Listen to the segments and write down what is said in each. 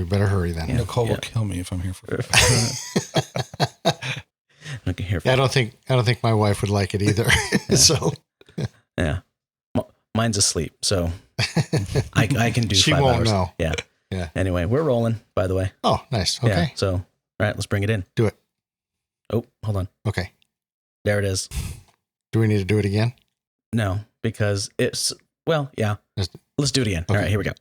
we better hurry then. Yeah. Nicole will kill me if I'm here for I don't think my wife would like it either. Yeah. So yeah, mine's asleep, so I can do she 5 won't hours. know. Yeah. Anyway, we're rolling, by the way. Oh, nice. Okay. Yeah, so, all right, let's bring it in. Do it. Oh, hold on. Okay. There it is. Do we need to do it again? No, because it's, well, yeah. Let's do it again. Okay. All right, here we go.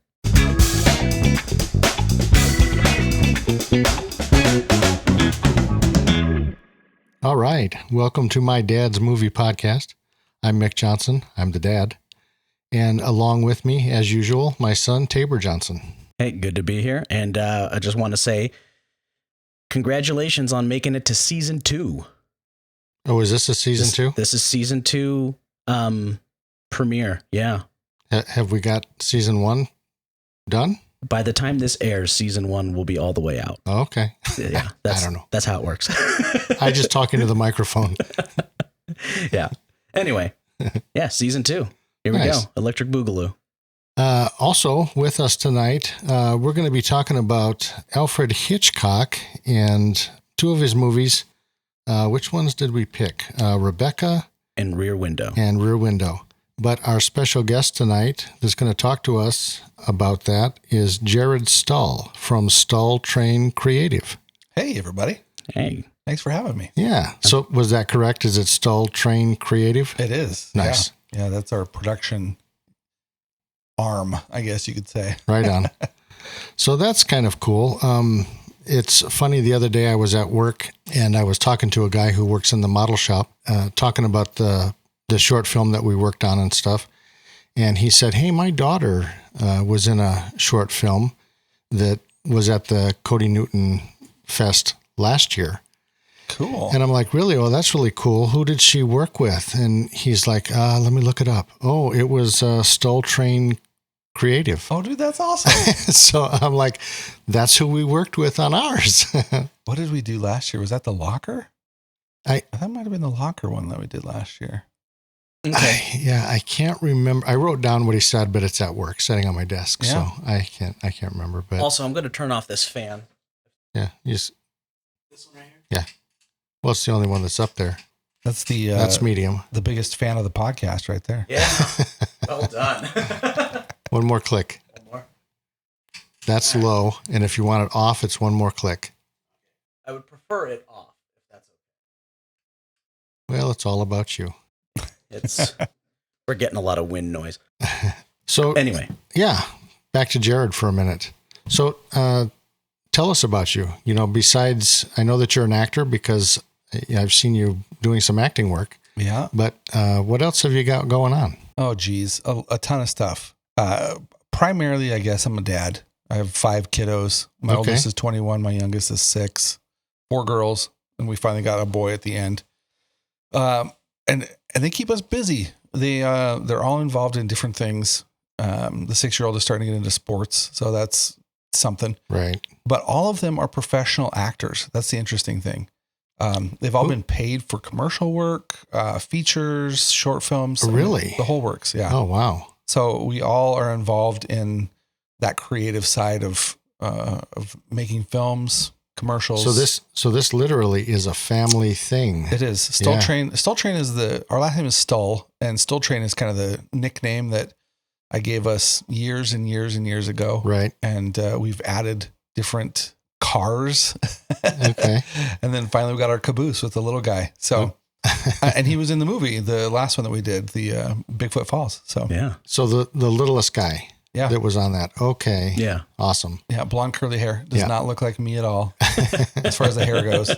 All right. Welcome to my dad's movie podcast. I'm Mick Johnson. I'm the dad. And along with me, as usual, my son, Tabor Johnson. Hey, good to be here. And I just want to say congratulations on making it to season 2. Oh, is this a season 2? This is season 2 premiere. Yeah. Have we got season 1 done? By the time this airs, season 1 will be all the way out. Oh, okay. Yeah. I don't know. That's how it works. I just talking to the microphone. Yeah. Anyway. Yeah. Season 2. Here we Nice. go. Electric Boogaloo. Also with us tonight, we're going to be talking about Alfred Hitchcock and 2 of his movies. Which ones did we pick? Rebecca And Rear Window. and Rear Window. But our special guest tonight that's going to talk to us about that is Jared Stull from Stull Train Creative. Hey, everybody. Hey. Thanks for having me. Yeah. So was that correct? Is it Stull Train Creative? It is. Nice. Yeah, that's our production arm, I guess you could say. Right on. So that's kind of cool. It's funny, the other day I was at work and I was talking to a guy who works in the model shop, talking about the short film that we worked on and stuff. And he said, hey, my daughter was in a short film that was at the Cody Newton Fest last year. Cool. And I'm like, really? Oh, that's really cool. Who did she work with? And he's like, let me look it up. Oh, it was Stull Train Creative. Oh, dude, that's awesome. So I'm like, that's who we worked with on ours. What did we do last year? Was that the locker? That might have been the locker one that we did last year. Okay. I can't remember. I wrote down what he said, but it's at work, sitting on my desk. Yeah. So I can't remember. But Also, I'm going to turn off this fan. yeah, This one right here? yeah. Well, it's the only one that's up there. That's the That's medium. the biggest fan of the podcast right there. Yeah. Well done. One more click. One more. That's low. And if you want it off, it's one more click. I would prefer it off, if that's Well, it's all about you. okay. We're getting a lot of wind noise. So Anyway. yeah, back to Jared for a minute. So tell us about you. You know, besides, I know that you're an actor because I've seen you doing some acting work. Yeah. But what else have you got going on? Oh, geez. A ton of stuff. Primarily, I guess I'm a dad. I have 5 kiddos. My Okay. oldest is 21. My youngest is 6. 4 girls. And we finally got a boy at the end. And they keep us busy. They're all involved in different things. The 6-year-old is starting to get into sports. So that's something. Right. But all of them are professional actors. That's the interesting thing. They've all been paid for commercial work, features, short films. Really? The whole works. Yeah. Oh, wow. So we all are involved in that creative side of making films, commercials. So this literally is a family thing. It is. Stull Yeah. Train. Stull Train is our last name is Stull, and Stull Train is kind of the nickname that I gave us years and years and years ago. Right. And we've added different cars. Okay. And then finally we got our caboose with the little guy. So, and he was in the movie, the last one that we did, the Bigfoot Falls. So Yeah. So the littlest guy yeah. that was on that. Okay. Yeah. Awesome. Yeah, blonde curly hair. Does Yeah. not look like me at all as far as the hair goes.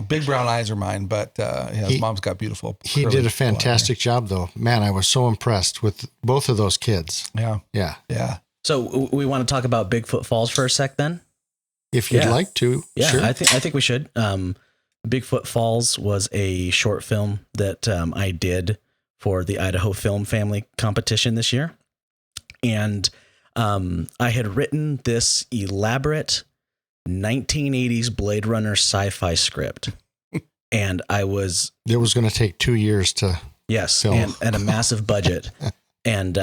Big brown eyes are mine, but his mom's got beautiful. He curly did a blonde fantastic job, though. Man, I was so impressed with both of those kids. hair. Yeah. Yeah. So we want to talk about Bigfoot Falls for a sec then? If you'd Yeah. like to, Yeah, sure. I think we should. Bigfoot Falls was a short film that I did for the Idaho Film Family Competition this year. And I had written this elaborate 1980s Blade Runner sci-fi script. And I was... It was going to take 2 years to... Yes, film. and a massive budget. And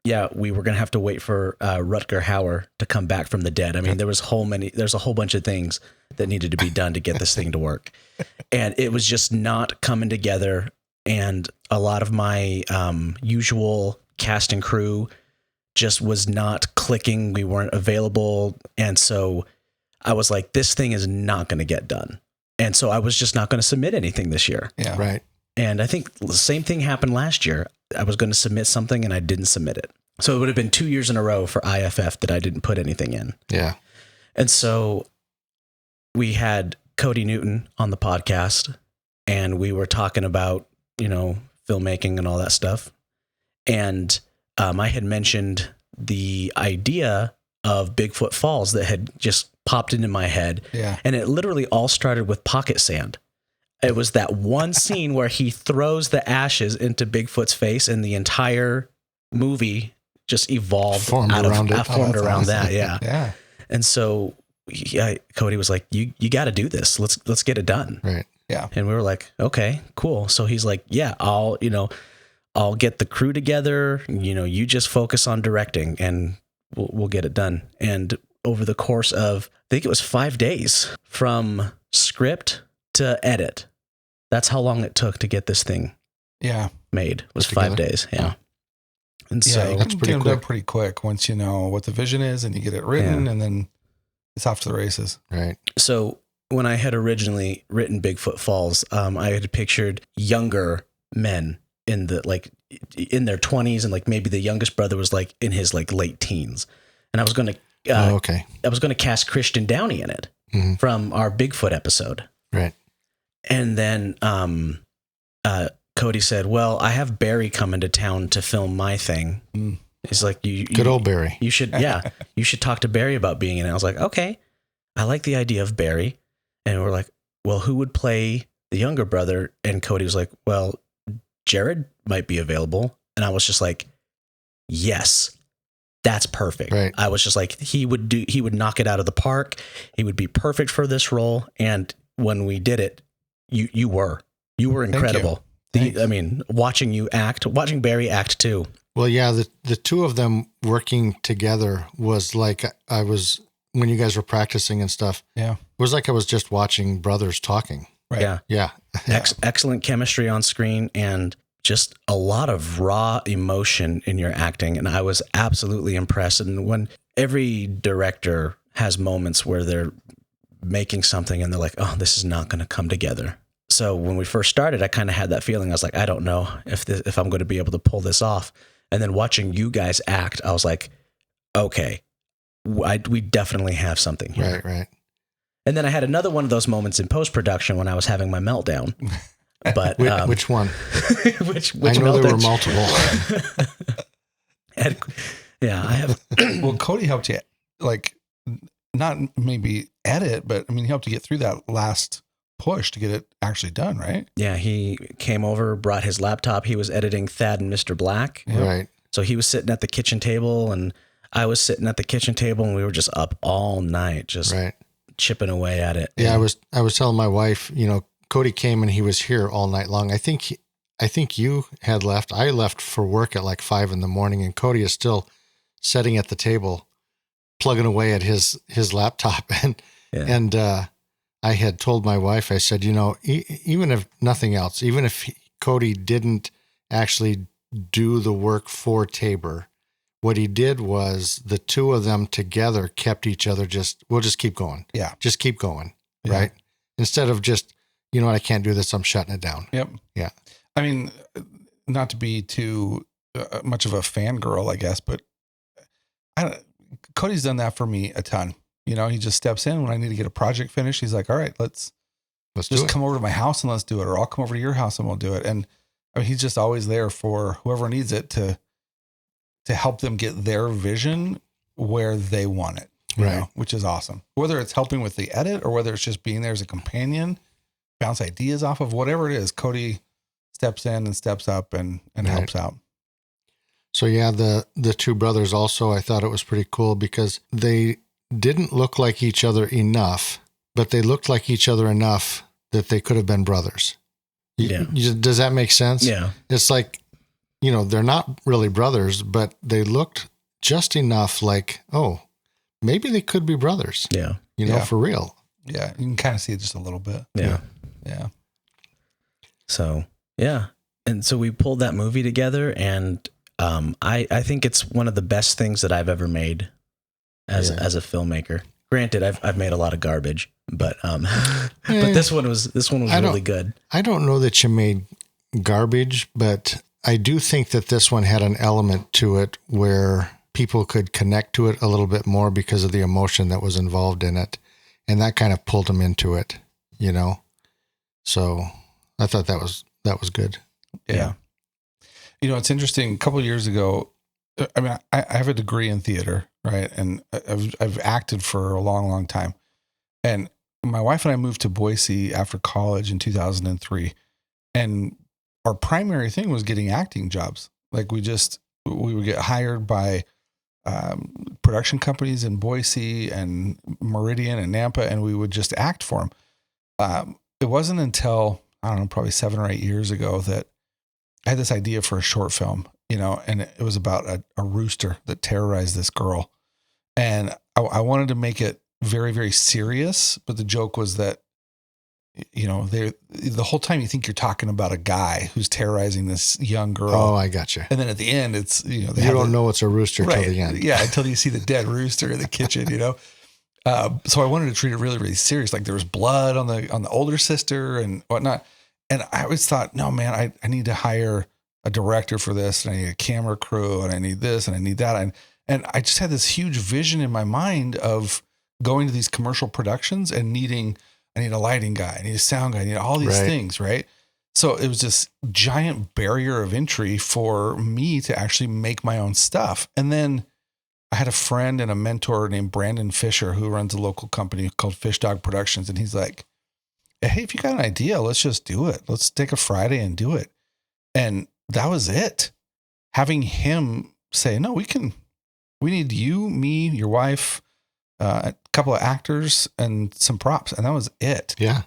yeah, we were going to have to wait for Rutger Hauer to come back from the dead. I mean, there's a whole bunch of things that needed to be done to get this thing to work. And it was just not coming together. And a lot of my usual cast and crew just was not clicking. We weren't available. And so I was like, this thing is not going to get done. And so I was just not going to submit anything this year. Yeah. Right. And I think the same thing happened last year. I was going to submit something and I didn't submit it. So it would have been 2 years in a row for IFF that I didn't put anything in. Yeah. And so we had Cody Newton on the podcast and we were talking about, filmmaking and all that stuff. And I had mentioned the idea of Bigfoot Falls that had just popped into my head. Yeah. And it literally all started with pocket sand. It was that one scene where he throws the ashes into Bigfoot's face and the entire movie just evolved Formed around that. Yeah. Yeah. And so Cody was like, you got to do this. Let's get it done. Right. Yeah. And we were like, okay, cool. So he's like, yeah, I'll get the crew together. You just focus on directing and we'll get it done. And over the course of, I think it was 5 days from script to edit. That's how long it took to get this thing made, was 5 days. Yeah. And so that's pretty quick once you know what the vision is and you get it written and then it's off to the races. Right. So when I had originally written Bigfoot Falls, I had pictured younger men in their 20s, and like maybe the youngest brother was like in his like late teens. And I was going to, I was going to cast Christian Downey in it from our Bigfoot episode. Right. And then Cody said, well, I have Barry coming to town to film my thing. He's like, good old Barry. You should talk to Barry about being in it. I was like, okay, I like the idea of Barry. And we're like, well, who would play the younger brother? And Cody was like, well, Jared might be available. And I was just like, yes, that's perfect. Right. I was just like, he would knock it out of the park. He would be perfect for this role. And when we did it, you were incredible. Watching Barry act too. Well, yeah, the two of them working together was like when you guys were practicing and stuff. Yeah. It was like I was just watching brothers talking. Right. Yeah. Yeah. Excellent chemistry on screen and just a lot of raw emotion in your acting. And I was absolutely impressed. And when every director has moments where they're making something and they're like, oh, this is not going to come together. So when we first started, I kind of had that feeling. I was like, I don't know if I'm going to be able to pull this off. And then watching you guys act, I was like, okay, we definitely have something here. Right. And then I had another one of those moments in post-production when I was having my meltdown. But which one? which I know meltdown? there were multiple. I have. Well, Cody helped you, like, not maybe edit, but I mean, he helped you get through that last push to get it actually done, right? Yeah, he came over, brought his laptop. He was editing Thad and Mr. Black. Yep. Right. So he was sitting at the kitchen table, and I was sitting at the kitchen table, and we were just up all night, just chipping away at it. Yeah, I was telling my wife, Cody came and he was here all night long. I think you had left. I left for work at like 5 a.m, and Cody is still sitting at the table, plugging away at his laptop. And I had told my wife, I said, even if nothing else, even if Cody didn't actually do the work for Tabor, what he did was the two of them together kept each other we'll just keep going. Yeah. Just keep going. Yeah. Right. Instead of just, I can't do this, I'm shutting it down. Yep. Yeah. I mean, not to be too much of a fangirl, I guess, but Cody's done that for me a ton. He just steps in when I need to get a project finished. He's like, all right, let's just come over to my house and let's do it. Or I'll come over to your house and we'll do it. And I mean, he's just always there for whoever needs it to help them get their vision where they want it, which is awesome. Whether it's helping with the edit or whether it's just being there as a companion, bounce ideas off of, whatever it is, Cody steps in and steps up and helps out. So yeah, the two brothers also, I thought it was pretty cool because they didn't look like each other enough, but they looked like each other enough that they could have been brothers. Yeah. Does that make sense? Yeah. It's like, they're not really brothers, but they looked just enough like, oh, maybe they could be brothers. Yeah. For real. Yeah. You can kind of see it just a little bit. Yeah. Yeah. So, yeah. And so we pulled that movie together, and I think it's one of the best things that I've ever made as a filmmaker. Granted, I've made a lot of garbage, but but this one was really good. I don't know that you made garbage, but I do think that this one had an element to it where people could connect to it a little bit more because of the emotion that was involved in it. And that kind of pulled them into it, So I thought that was good. Yeah. It's interesting. A couple of years ago, I mean, I have a degree in theater, right? And I've acted for a long, long time. And my wife and I moved to Boise after college in 2003. And our primary thing was getting acting jobs. Like we would get hired by production companies in Boise and Meridian and Nampa, and we would just act for them. It wasn't until, I don't know, probably 7 or 8 years ago that I had this idea for a short film, and it was about a rooster that terrorized this girl. And I wanted to make it very, very serious, but the joke was that, the whole time you think you're talking about a guy who's terrorizing this young girl. Oh, I gotcha. And then at the end, it's, you don't know it's a rooster till the end. Yeah, until you see the dead rooster in the kitchen, So I wanted to treat it really, really serious. Like there was blood on the older sister and whatnot. And I always thought, no, man, I need to hire a director for this, and I need a camera crew, and I need this, and I need that. And I just had this huge vision in my mind of going to these commercial productions and I need a lighting guy, I need a sound guy, I need all these things, right? So it was this giant barrier of entry for me to actually make my own stuff. And then I had a friend and a mentor named Brandon Fisher who runs a local company called Fish Dog Productions. And he's like, hey, if you got an idea, let's just do it. Let's take a Friday and do it. And that was it. Having him say, no, we need you, me, your wife, a couple of actors and some props. And that was it. Yeah.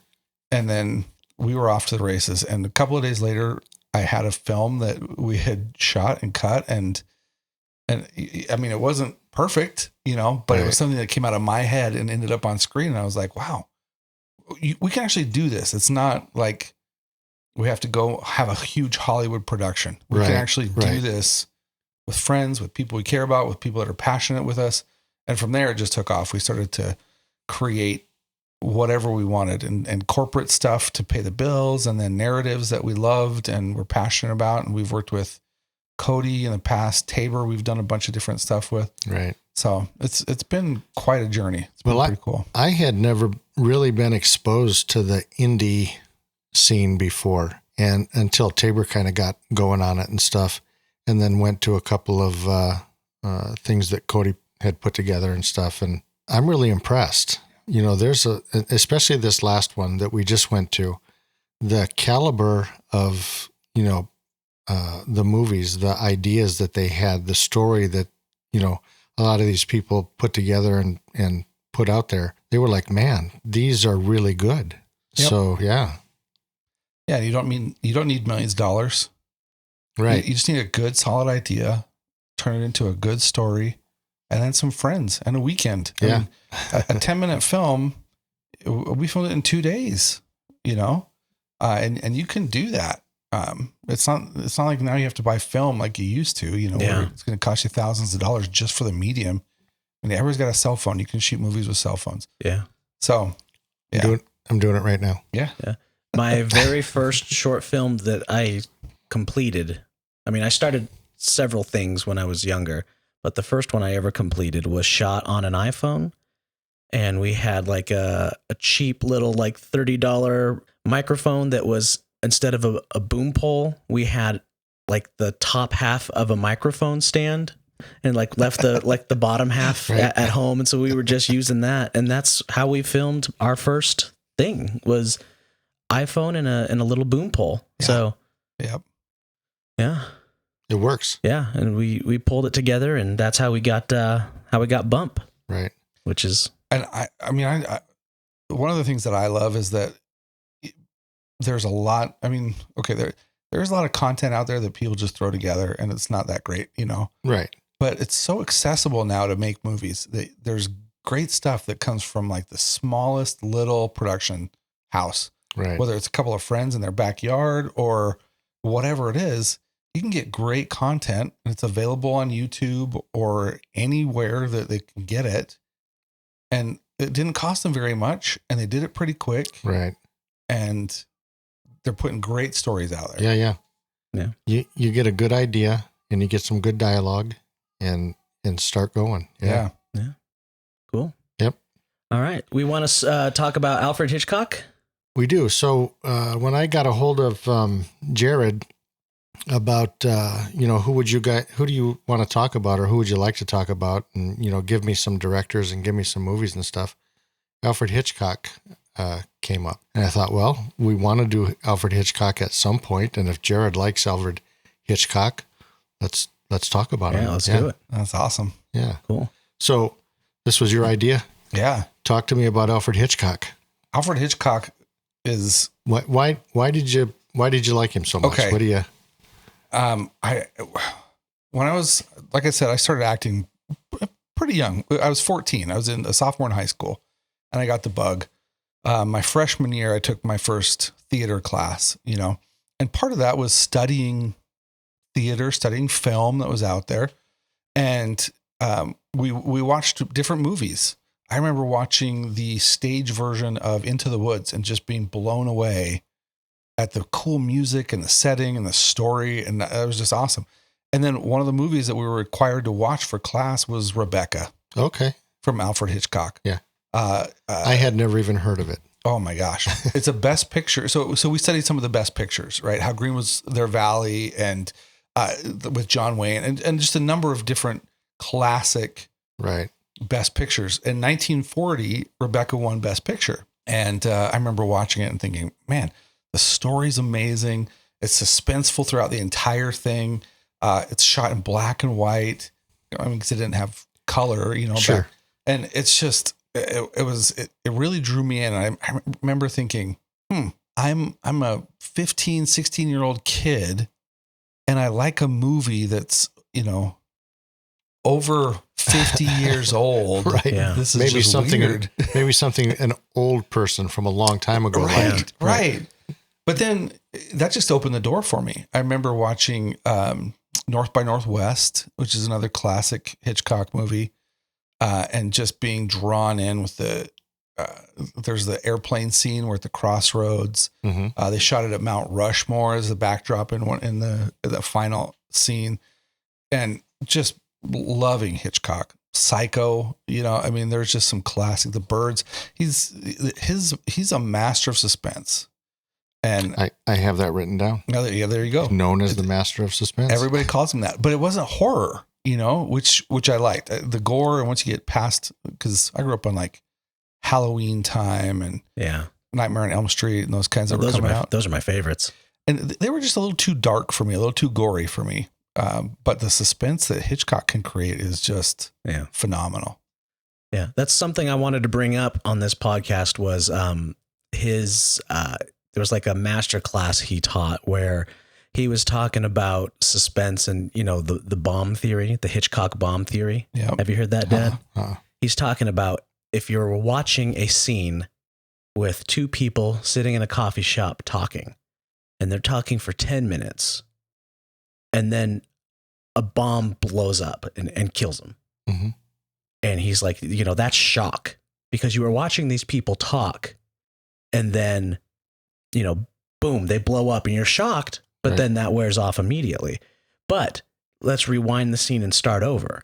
And then we were off to the races. And a couple of days later, I had a film that we had shot and cut. And I mean, it wasn't perfect, but it was something that came out of my head and ended up on screen. And I was like, wow, we can actually do this. It's not like we have to go have a huge Hollywood production. We can actually do this with friends, with people we care about, with people that are passionate with us. And from there, it just took off. We started to create whatever we wanted and corporate stuff to pay the bills, and then narratives that we loved and were passionate about. And we've worked with Cody in the past, Tabor, we've done a bunch of different stuff with. Right. So it's been quite a journey. It's been pretty cool. I had never really been exposed to the indie scene before, and until Tabor kind of got going on it and stuff, and then went to a couple of things that Cody had put together and stuff. And I'm really impressed. There's especially this last one that we just went to, the caliber of, the movies, the ideas that they had, the story that, a lot of these people put together and put out there. They were like, man, these are really good. Yep. So, yeah. Yeah. You don't need millions of dollars. Right. You just need a good, solid idea, turn it into a good story, and then some friends and a weekend. I mean, a 10-minute film, we filmed it in 2 days, and you can do that. It's not like now you have to buy film like you used to, where it's going to cost you thousands of dollars just for the medium. I mean, everybody's got a cell phone. You can shoot movies with cell phones. Yeah. So I'm doing it right now. Yeah. My very first short film that I completed, I mean, I started several things when I was younger, but the first one I ever completed was shot on an iPhone. And we had like a cheap little like $30 microphone that was, instead of a boom pole, we had like the top half of a microphone stand and like left the bottom half at home. And so we were just using that. And that's how we filmed our first thing, was iPhone and a little boom pole. Yeah. So, yeah. It works. Yeah, and we pulled it together, and that's how we got Bump. Right. Which is, and I mean, one of the things that I love is that there's a lot. I mean, okay, there's a lot of content out there that people just throw together and it's not that great, Right. but it's so accessible now to make movies. There's great stuff that comes from like the smallest little production house, Right. whether it's a couple of friends in their backyard or whatever it is. You can get great content and it's available on YouTube or anywhere that they can get it. And it didn't cost them very much and they did it pretty quick. Right. And they're putting great stories out there. Yeah. You get a good idea and you get some good dialogue and start going. Yeah. Cool. Yep. All right. We want to talk about Alfred Hitchcock. We do. So when I got a hold of Jared about who do you want to talk about, or who would you like to talk about, and give me some directors and give me some movies and stuff, Alfred Hitchcock came up, and I thought, well, we want to do Alfred Hitchcock at some point, and if Jared likes Alfred Hitchcock, let's talk about him. Yeah, let's do it. That's awesome. Yeah. Cool. So this was your idea? Yeah. Talk to me about Alfred Hitchcock. Alfred Hitchcock is why did you like him so much? Okay. What do you? When I was, like I said, I started acting pretty young. I was 14. I was in a sophomore in high school, and I got the bug. My freshman year, I took my first theater class. And part of that was studying theater, studying film that was out there, and we watched different movies. I remember watching the stage version of Into the Woods and just being blown away at the cool music and the setting and the story. And that was just awesome. And then one of the movies that we were required to watch for class was Rebecca. Okay. From Alfred Hitchcock. Yeah. I had never even heard of it. Oh my gosh. It's a best picture. So we studied some of the best pictures, right? How green was their valley, and with John Wayne, and just a number of different classic right best pictures. In 1940, Rebecca won Best Picture. And I remember watching it and thinking, man, the story's amazing. It's suspenseful throughout the entire thing. It's shot in black and white. Because it didn't have color, Sure. And it's just, it really drew me in. I remember thinking, I'm a 15, 16-year-old kid, and I like a movie that's, over 50 years old. Right. Yeah. This is maybe just something weird. maybe something an old person from a long time ago. Right. But then that just opened the door for me. I remember watching North by Northwest, which is another classic Hitchcock movie, and just being drawn in with there's the airplane scene where at the crossroads. Mm-hmm. They shot it at Mount Rushmore as the backdrop in the final scene, and just loving Hitchcock. Psycho, there's just some classic. The Birds. He's a master of suspense. And I have that written down. Yeah, there you go. Known as the master of suspense. Everybody calls him that, but it wasn't horror, which I liked. The gore, and once you get past, because I grew up on like Halloween time and Nightmare on Elm Street and those kinds that were coming out. Those are my favorites. And they were just a little too dark for me, a little too gory for me. But the suspense that Hitchcock can create is just phenomenal. Yeah, that's something I wanted to bring up on this podcast was his there was like a master class he taught where he was talking about suspense and, the bomb theory, the Hitchcock bomb theory. Yep. Have you heard that, Dad? He's talking about if you're watching a scene with two people sitting in a coffee shop talking, and they're talking for 10 minutes, and then a bomb blows up and kills them. Mm-hmm. And he's like, that's shock, because you were watching these people talk, and then, boom, they blow up and you're shocked, but then that wears off immediately. But let's rewind the scene and start over.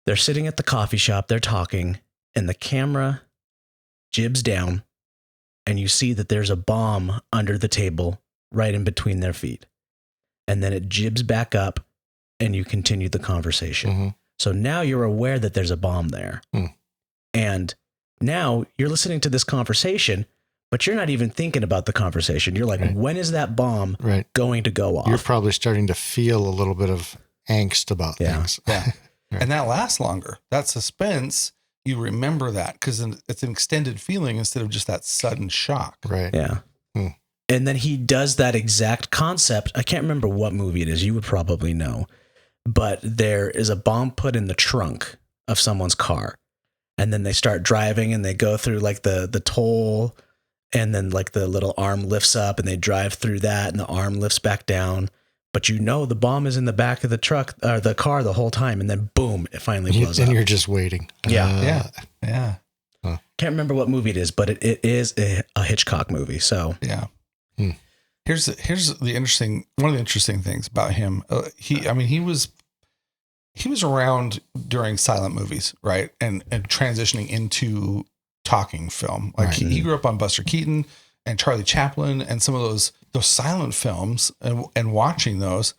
They're sitting at the coffee shop, they're talking, and the camera jibs down, and you see that there's a bomb under the table right in between their feet. And then it jibs back up, and you continue the conversation. Mm-hmm. So now you're aware that there's a bomb there. And now you're listening to this conversation, but you're not even thinking about the conversation. You're like, when is that bomb going to go off? You're probably starting to feel a little bit of angst about things. Yeah. And that lasts longer. That suspense, you remember that because it's an extended feeling instead of just that sudden shock. Right. Yeah. And then he does that exact concept. I can't remember what movie it is. You would probably know. But there is a bomb put in the trunk of someone's car. And then they start driving and they go through like the toll, and then like the little arm lifts up and they drive through that and the arm lifts back down. But you know the bomb is in the back of the truck or the car the whole time, and then boom, it finally blows up. And you're just waiting. Yeah. Can't remember what movie it is, but it is a Hitchcock movie. So Yeah. Here's the interesting, one of the interesting things about him. He was around during silent movies, right? And transitioning into talking film. Like he grew up on Buster Keaton and Charlie Chaplin and some of those silent films and watching those.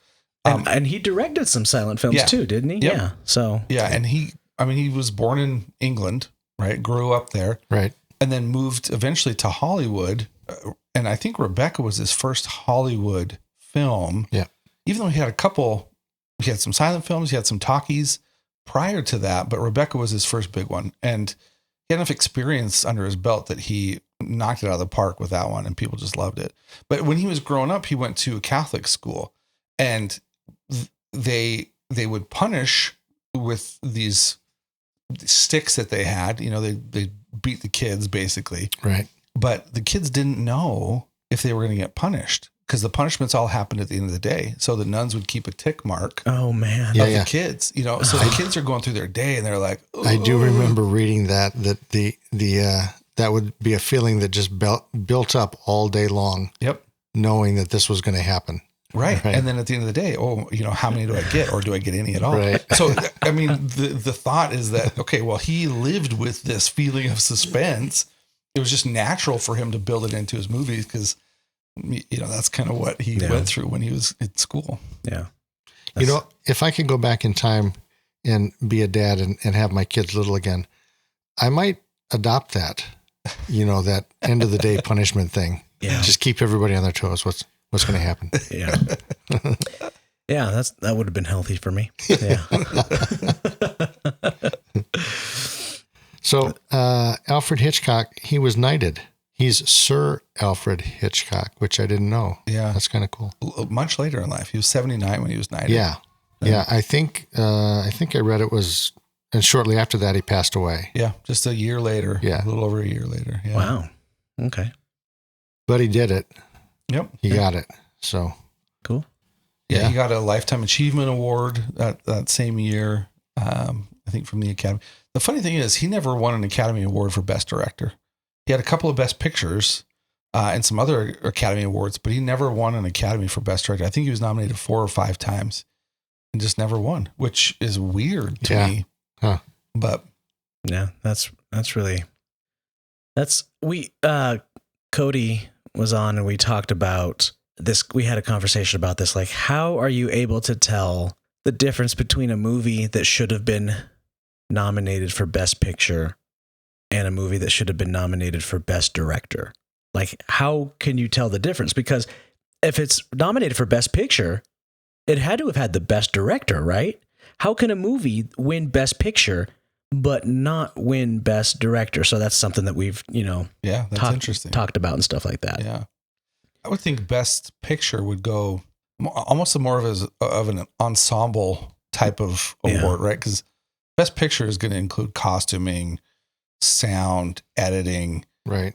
And he directed some silent films too, didn't he? Yep. Yeah. So and he was born in England, right? Grew up there. Right. And then moved eventually to Hollywood. And I think Rebecca was his first Hollywood film. Yeah. Even though he had some silent films, he had some talkies prior to that, but Rebecca was his first big one. And he had enough experience under his belt that he knocked it out of the park with that one, and people just loved it. But when he was growing up, he went to a Catholic school, and they would punish with these sticks that they had. You know, they beat the kids basically. Right. But the kids didn't know if they were going to get punished, because the punishments all happened at the end of the day. So the nuns would keep a tick mark. Oh man. Of the kids, you know, so the kids are going through their day and they're like, "Ugh." I do remember reading that the that would be a feeling that just built up all day long. Yep. Knowing that this was going to happen. Right. And then at the end of the day, how many do I get, or do I get any at all? Right. So, I mean, the thought is that, okay, well, he lived with this feeling of suspense. It was just natural for him to build it into his movies, because, that's kind of what he went through when he was in school. Yeah. If I could go back in time and be a dad and have my kids little again, I might adopt that, that end of the day punishment thing. Yeah. Just keep everybody on their toes. What's going to happen? Yeah. Yeah. That would have been healthy for me. Yeah. So, Alfred Hitchcock, he was knighted. He's Sir Alfred Hitchcock, which I didn't know. Yeah. That's kind of cool. Much later in life. He was 79 when he was knighted. Yeah. Yeah. I think I read it was, and shortly after that, he passed away. Yeah. Just a year later. Yeah. A little over a year later. Yeah. Wow. Okay. But he did it. Yep. He got it. So cool. Yeah. He got a Lifetime Achievement Award that same year. I think from the Academy. The funny thing is, he never won an Academy Award for Best Director. He had a couple of Best Pictures and some other Academy Awards, but he never won an Academy for Best Director. I think he was nominated 4 or 5 times and just never won, which is weird to me. Huh. But yeah, Cody was on and we talked about this. We had a conversation about this. Like, how are you able to tell the difference between a movie that should have been nominated for Best Picture and a movie that should have been nominated for Best Director? Like, how can you tell the difference? Because if it's nominated for Best Picture, it had to have had the Best Director, right? How can a movie win Best Picture but not win Best Director? So that's something that we've, that's interesting. Talked about and stuff like that. Yeah. I would think Best Picture would go almost more of an ensemble type of award, right? Because Best Picture is going to include costuming, sound, editing, right,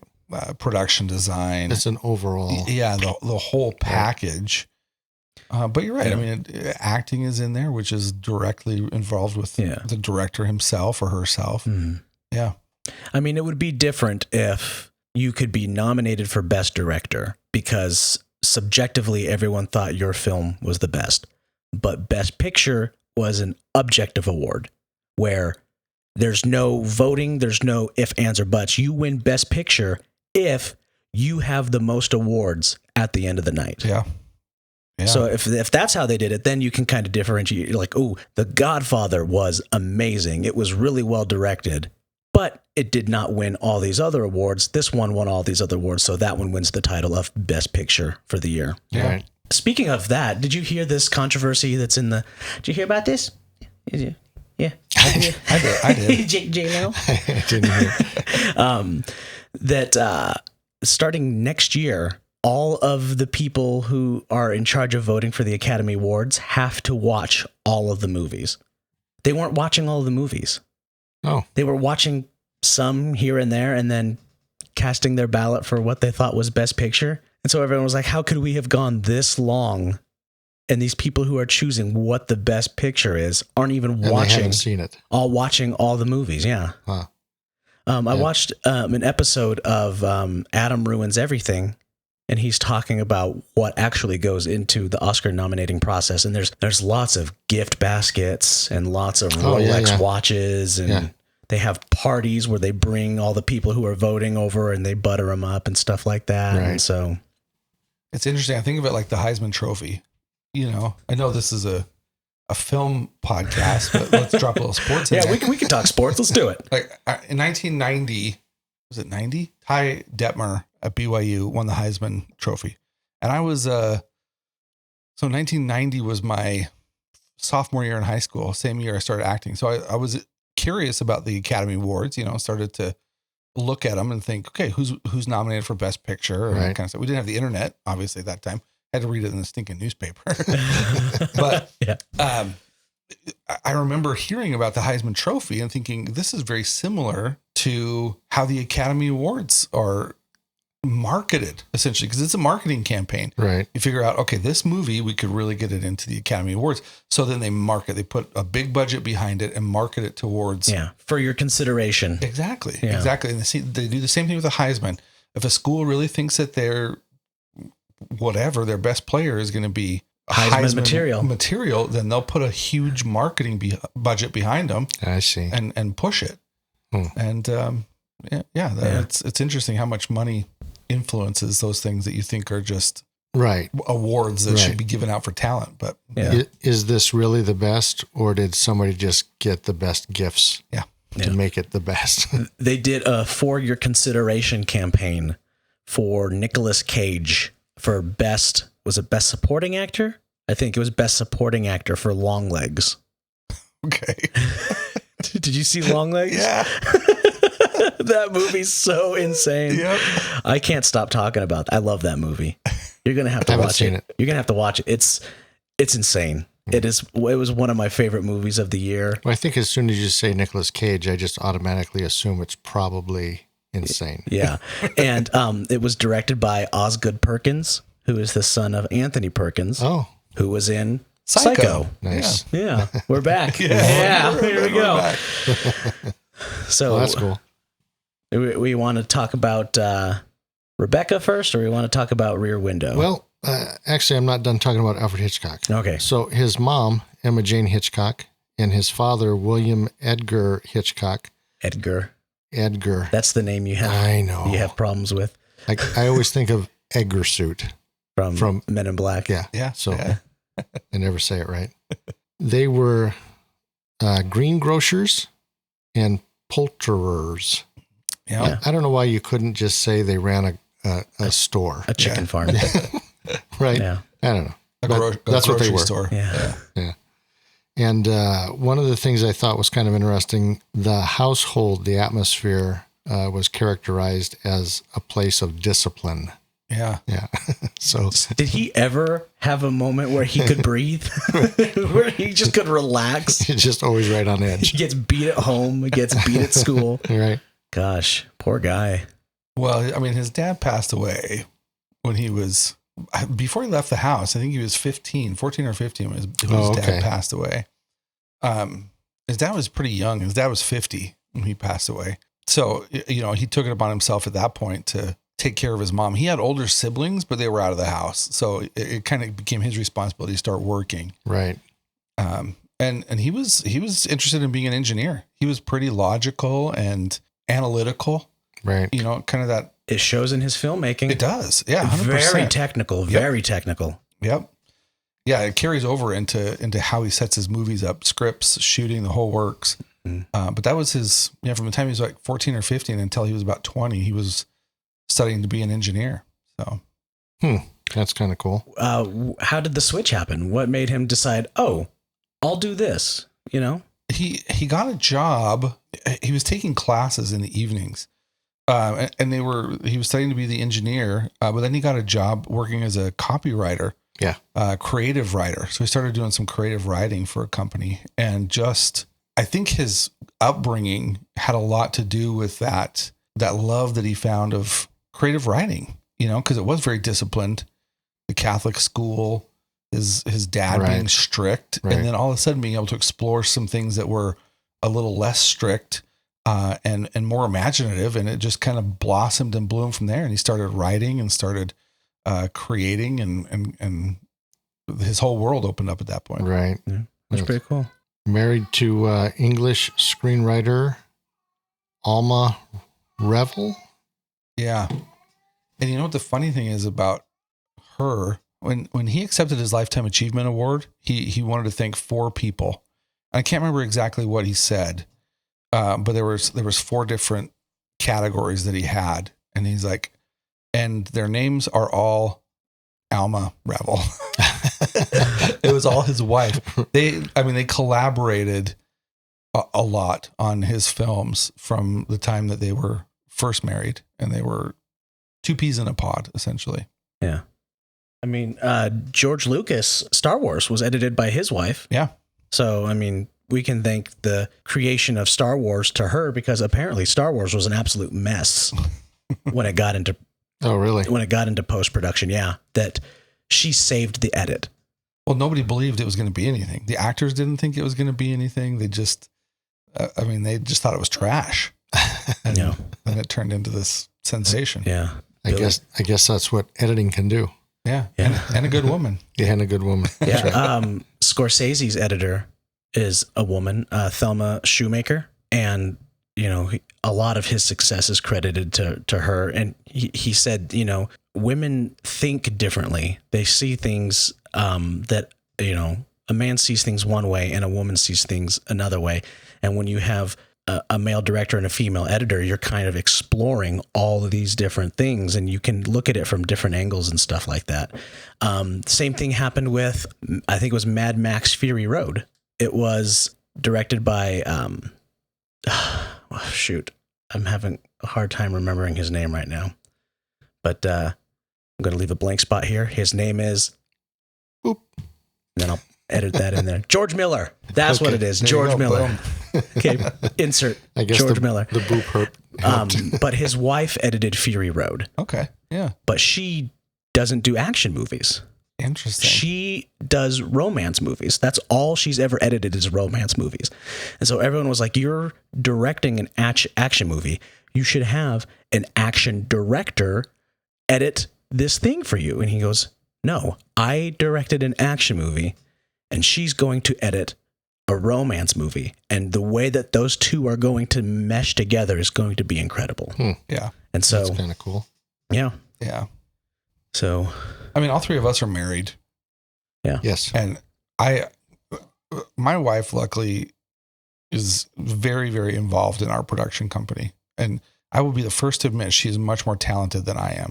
production design. It's an overall. Yeah, the whole package. But you're right. Yeah. I mean, acting is in there, which is directly involved with the director himself or herself. Mm-hmm. Yeah. I mean, it would be different if you could be nominated for Best Director because subjectively everyone thought your film was the best. But Best Picture was an objective award where there's no voting, there's no if, ands, or buts. You win Best Picture if you have the most awards at the end of the night. Yeah. Yeah. So if that's how they did it, then you can kind of differentiate. You're like, oh, The Godfather was amazing. It was really well directed, but it did not win all these other awards. This one won all these other awards, so that one wins the title of Best Picture for the year. Yeah. Right. Speaking of that, did you hear this controversy that's in the... Did you hear about this? Yeah. I did. J-Lo? I didn't hear. That starting next year, all of the people who are in charge of voting for the Academy Awards have to watch all of the movies. They weren't watching all of the movies. Oh. They were watching some here and there and then casting their ballot for what they thought was Best Picture. And so everyone was like, how could we have gone this long? And these people who are choosing what the Best Picture is aren't even And they watching. haven't seen it. Watching all the movies, yeah. Huh. I watched an episode of Adam Ruins Everything, and he's talking about what actually goes into the Oscar nominating process. And there's lots of gift baskets and lots of Rolex watches, and they have parties where they bring all the people who are voting over and they butter them up and stuff like that. Right. And so It's interesting. I think of it like the Heisman Trophy. You know, I know this is a film podcast, but let's drop a little sports in there. we can talk sports. Let's do it. Like in 1990, was it 90? Ty Detmer at BYU won the Heisman Trophy. And I was, so 1990 was my sophomore year in high school, same year I started acting. So I was curious about the Academy Awards, you know, started to look at them and think, okay, who's nominated for Best Picture and that kind of stuff. We didn't have the internet, obviously, at that time. I had to read it in the stinking newspaper. But I remember hearing about the Heisman Trophy and thinking this is very similar to how the Academy Awards are marketed, essentially, because it's a marketing campaign. Right. You figure out, okay, this movie, we could really get it into the Academy Awards. So then they put a big budget behind it and market it towards. Yeah. For your consideration. Exactly. Yeah. Exactly. And they do the same thing with the Heisman. If a school really thinks that their best player is going to be Heisman material, then they'll put a huge marketing budget behind them. I see. And push it. And it's interesting how much money influences those things that you think are just awards that should be given out for talent. But is this really the best, or did somebody just get the best gifts to make it the best? They did a For Your Consideration campaign for Nicolas Cage for best supporting actor? I think it was best supporting actor for Longlegs. Okay. Did you see Longlegs? Yeah. That movie's so insane. Yep. I can't stop talking about it. I love that movie. You're going to have to watch it. You're going to have to watch it. It's insane. It was one of my favorite movies of the year. Well, I think as soon as you say Nicolas Cage, I just automatically assume it's probably insane. Yeah. And it was directed by Osgood Perkins, who is the son of Anthony Perkins, who was in Psycho. Nice. Yeah. We're back. Here we go. So that's cool. We want to talk about Rebecca first, or we want to talk about Rear Window? Well, actually, I'm not done talking about Alfred Hitchcock. Okay. So his mom, Emma Jane Hitchcock, and his father, William Edgar Hitchcock. Edgar. That's the name you have. I know. You have problems with. I always think of Edgar Suit from Men in Black. Yeah. So I never say it right. They were greengrocers and poulterers. Yeah. I don't know why you couldn't just say they ran a store. A chicken farm. Right? Yeah. I don't know. That's what they were. Store. Yeah. And one of the things I thought was kind of interesting, the household, the atmosphere was characterized as a place of discipline. Yeah. So did he ever have a moment where he could breathe? Where he just could relax? He's just always right on edge. He gets beat at home. He gets beat at school. Right. Gosh, poor guy. Well, I mean, his dad passed away when before he left the house. I think he was 14 or 15 when his dad passed away. His dad was pretty young. His dad was 50 when he passed away. So, you know, he took it upon himself at that point to take care of his mom. He had older siblings, but they were out of the house. So it kind of became his responsibility to start working. Right. And he was interested in being an engineer. He was pretty logical and analytical. Right. You know, kind of that. It shows in his filmmaking. It does. Yeah. 100%. Very technical. Very technical. Yep. Yeah. It carries over into how he sets his movies up, scripts, shooting, the whole works. But that was his, from the time he was like 14 or 15 until he was about 20, he was studying to be an engineer. So. That's kind of cool. How did the switch happen? What made him decide, I'll do this, He got a job. He was taking classes in the evenings And he was studying to be the engineer, but then he got a job working as a copywriter. Yeah. Creative writer. So he started doing some creative writing for a company, and I think his upbringing had a lot to do with that love that he found of creative writing, cause it was very disciplined. The Catholic school, his dad being strict, and then all of a sudden being able to explore some things that were a little less strict, and more imaginative. And it just kind of blossomed and bloomed from there. And he started writing and started creating, and his whole world opened up at that point. Right. Yeah, that's pretty cool. Married to English screenwriter Alma Revel. Yeah. And you know what the funny thing is about her? When he accepted his Lifetime Achievement Award, he wanted to thank 4 people. I can't remember exactly what he said, but there was 4 different categories that he had, and he's like, and their names are all Alma Revel. It was all his wife. They collaborated a lot on his films from the time that they were first married, and they were 2 peas in a pod, essentially. Yeah. I mean, George Lucas, Star Wars was edited by his wife. Yeah. So, I mean, we can thank the creation of Star Wars to her, because apparently Star Wars was an absolute mess when it got into when it got into post-production. Yeah. That she saved the edit. Well, nobody believed it was going to be anything. The actors didn't think it was going to be anything. They just, they just thought it was trash. And then it turned into this sensation. Yeah. I guess that's what editing can do. Yeah. And a good woman. Yeah, and a good woman. Yeah. Right. Scorsese's editor is a woman, Thelma Shoemaker. And, a lot of his success is credited to her. And he said, women think differently. They see things that, a man sees things one way and a woman sees things another way. And when you have a male director and a female editor, you're kind of exploring all of these different things, and you can look at it from different angles and stuff like that. Same thing happened with, I think it was Mad Max Fury Road. It was directed by, I'm having a hard time remembering his name right now, but I'm going to leave a blank spot here. His name is, and then I'll edit that in there. George Miller. That's what it is. George Miller. Okay. Insert George Miller. The boop herp. But his wife edited Fury Road. Okay. Yeah. But she doesn't do action movies. Interesting. She does romance movies. That's all she's ever edited is romance movies. And so everyone was like, you're directing an action movie. You should have an action director edit this thing for you. And he goes, no, I directed an action movie, and she's going to edit a romance movie. And the way that those two are going to mesh together is going to be incredible. Yeah. And so that's kind of cool. Yeah. Yeah. So, all 3 of us are married. Yeah. Yes. And my wife luckily is very, very involved in our production company. And I will be the first to admit she is much more talented than I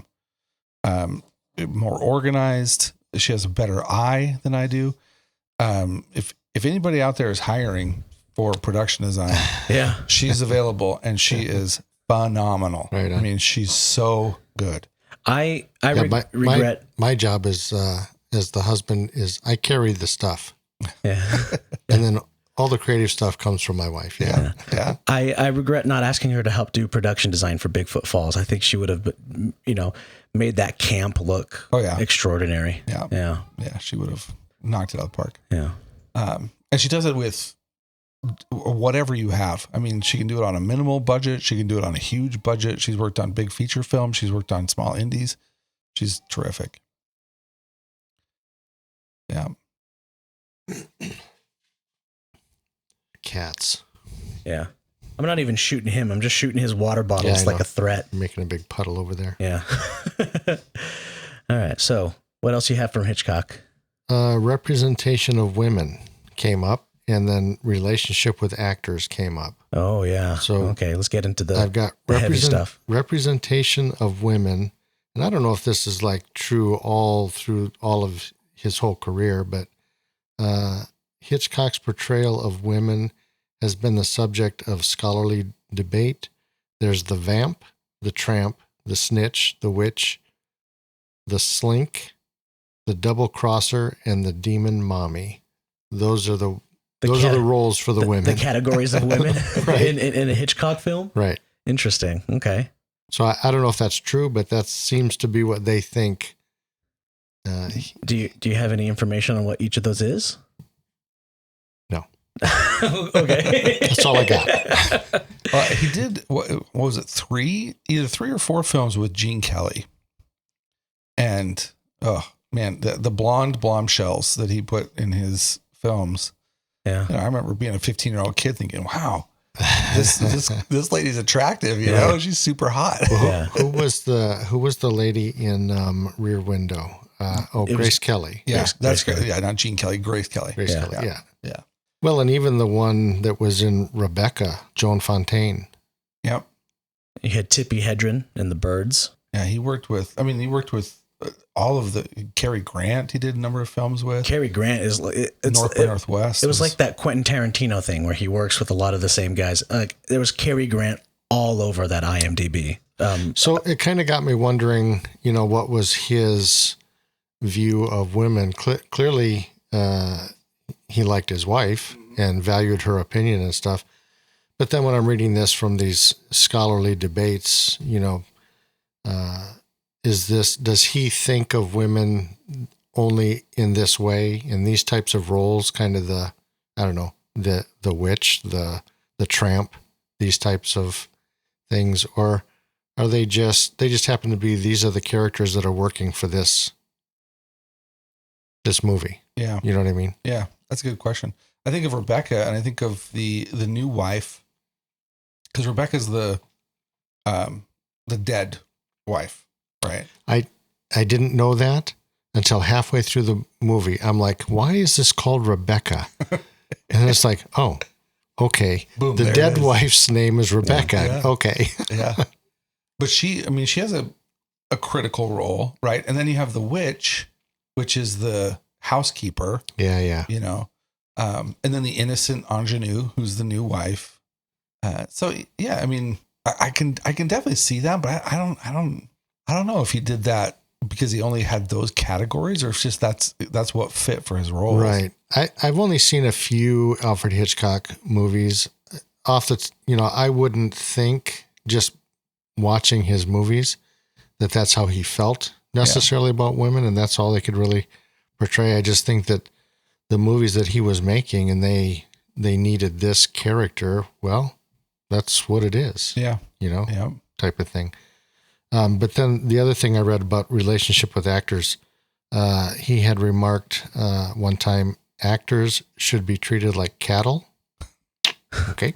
am. More organized. She has a better eye than I do. If anybody out there is hiring for production design, she's available, and she is phenomenal. Right on. She's so good. I regret my job is as the husband is I carry the stuff. Yeah. And then all the creative stuff comes from my wife. Yeah. I regret not asking her to help do production design for Bigfoot Falls. I think she would have, made that camp look extraordinary. Yeah. She would have knocked it out of the park. Yeah. And she does it with whatever you have. She can do it on a minimal budget. She can do it on a huge budget. She's worked on big feature films. She's worked on small indies. She's terrific. Yeah. Cats. Yeah. I'm not even shooting him. I'm just shooting his water bottles like a threat. I'm making a big puddle over there. Yeah. All right. So what else you have from Hitchcock? Representation of women came up, and then relationship with actors came up. Oh, yeah. So okay, let's get into I've got heavy stuff. Representation of women, and I don't know if this is like true all through all of his whole career, but Hitchcock's portrayal of women has been the subject of scholarly debate. There's the vamp, the tramp, the snitch, the witch, the slink, the double crosser, and the demon mommy. Those are the roles for the women. The categories of women Right. in a Hitchcock film? Right. Interesting. Okay. So I don't know if that's true, but that seems to be what they think. Do you have any information on what each of those is? No. Okay. That's all I got. He did, what was it, either 3 or 4 films with Gene Kelly. And, oh, man, the blonde bombshells that he put in his films. Yeah. I remember being a 15-year-old kid thinking, wow, this lady's attractive, you know, she's super hot. Yeah. Who was the lady in Rear Window? Grace Kelly. Yeah, Grace Kelly. Kelly. Yeah, not Gene Kelly, Grace Kelly. Grace Yeah. Kelly, yeah. Yeah. Well, and even the one that was in Rebecca, Joan Fontaine. Yep. You had Tippy Hedren in The Birds. Yeah, he worked with all of the Cary Grant. He did a number of films with. Cary Grant is North by Northwest. It was like that Quentin Tarantino thing where he works with a lot of the same guys. Like there was Cary Grant all over that IMDb. So it kind of got me wondering, what was his view of women? Clearly, he liked his wife and valued her opinion and stuff. But then when I'm reading this from these scholarly debates, does he think of women only in this way, in these types of roles, kind of the witch, the tramp, these types of things, or are they just happen to be, these are the characters that are working for this movie? Yeah. You know what I mean? Yeah, that's a good question. I think of Rebecca, and I think of the new wife, because Rebecca's the dead wife, right? I didn't know that until halfway through the movie. I'm like, why is this called Rebecca? And it's like, oh, okay. Boom, the there dead it is. wife's name is Rebecca. Yeah. Okay. Yeah. But she has a critical role, right? And then you have the witch, which is the housekeeper. Yeah. And then the innocent ingenue, who's the new wife. So yeah, I can definitely see that, but I don't know if he did that because he only had those categories, or if just that's what fit for his role. Right. I've only seen a few Alfred Hitchcock movies. I wouldn't think, just watching his movies, that's how he felt necessarily about women, and that's all they could really portray. I just think that the movies that he was making, and they needed this character, well, that's what it is. Yeah. Type of thing. But then the other thing I read about relationship with actors, he had remarked one time, actors should be treated like cattle. Okay.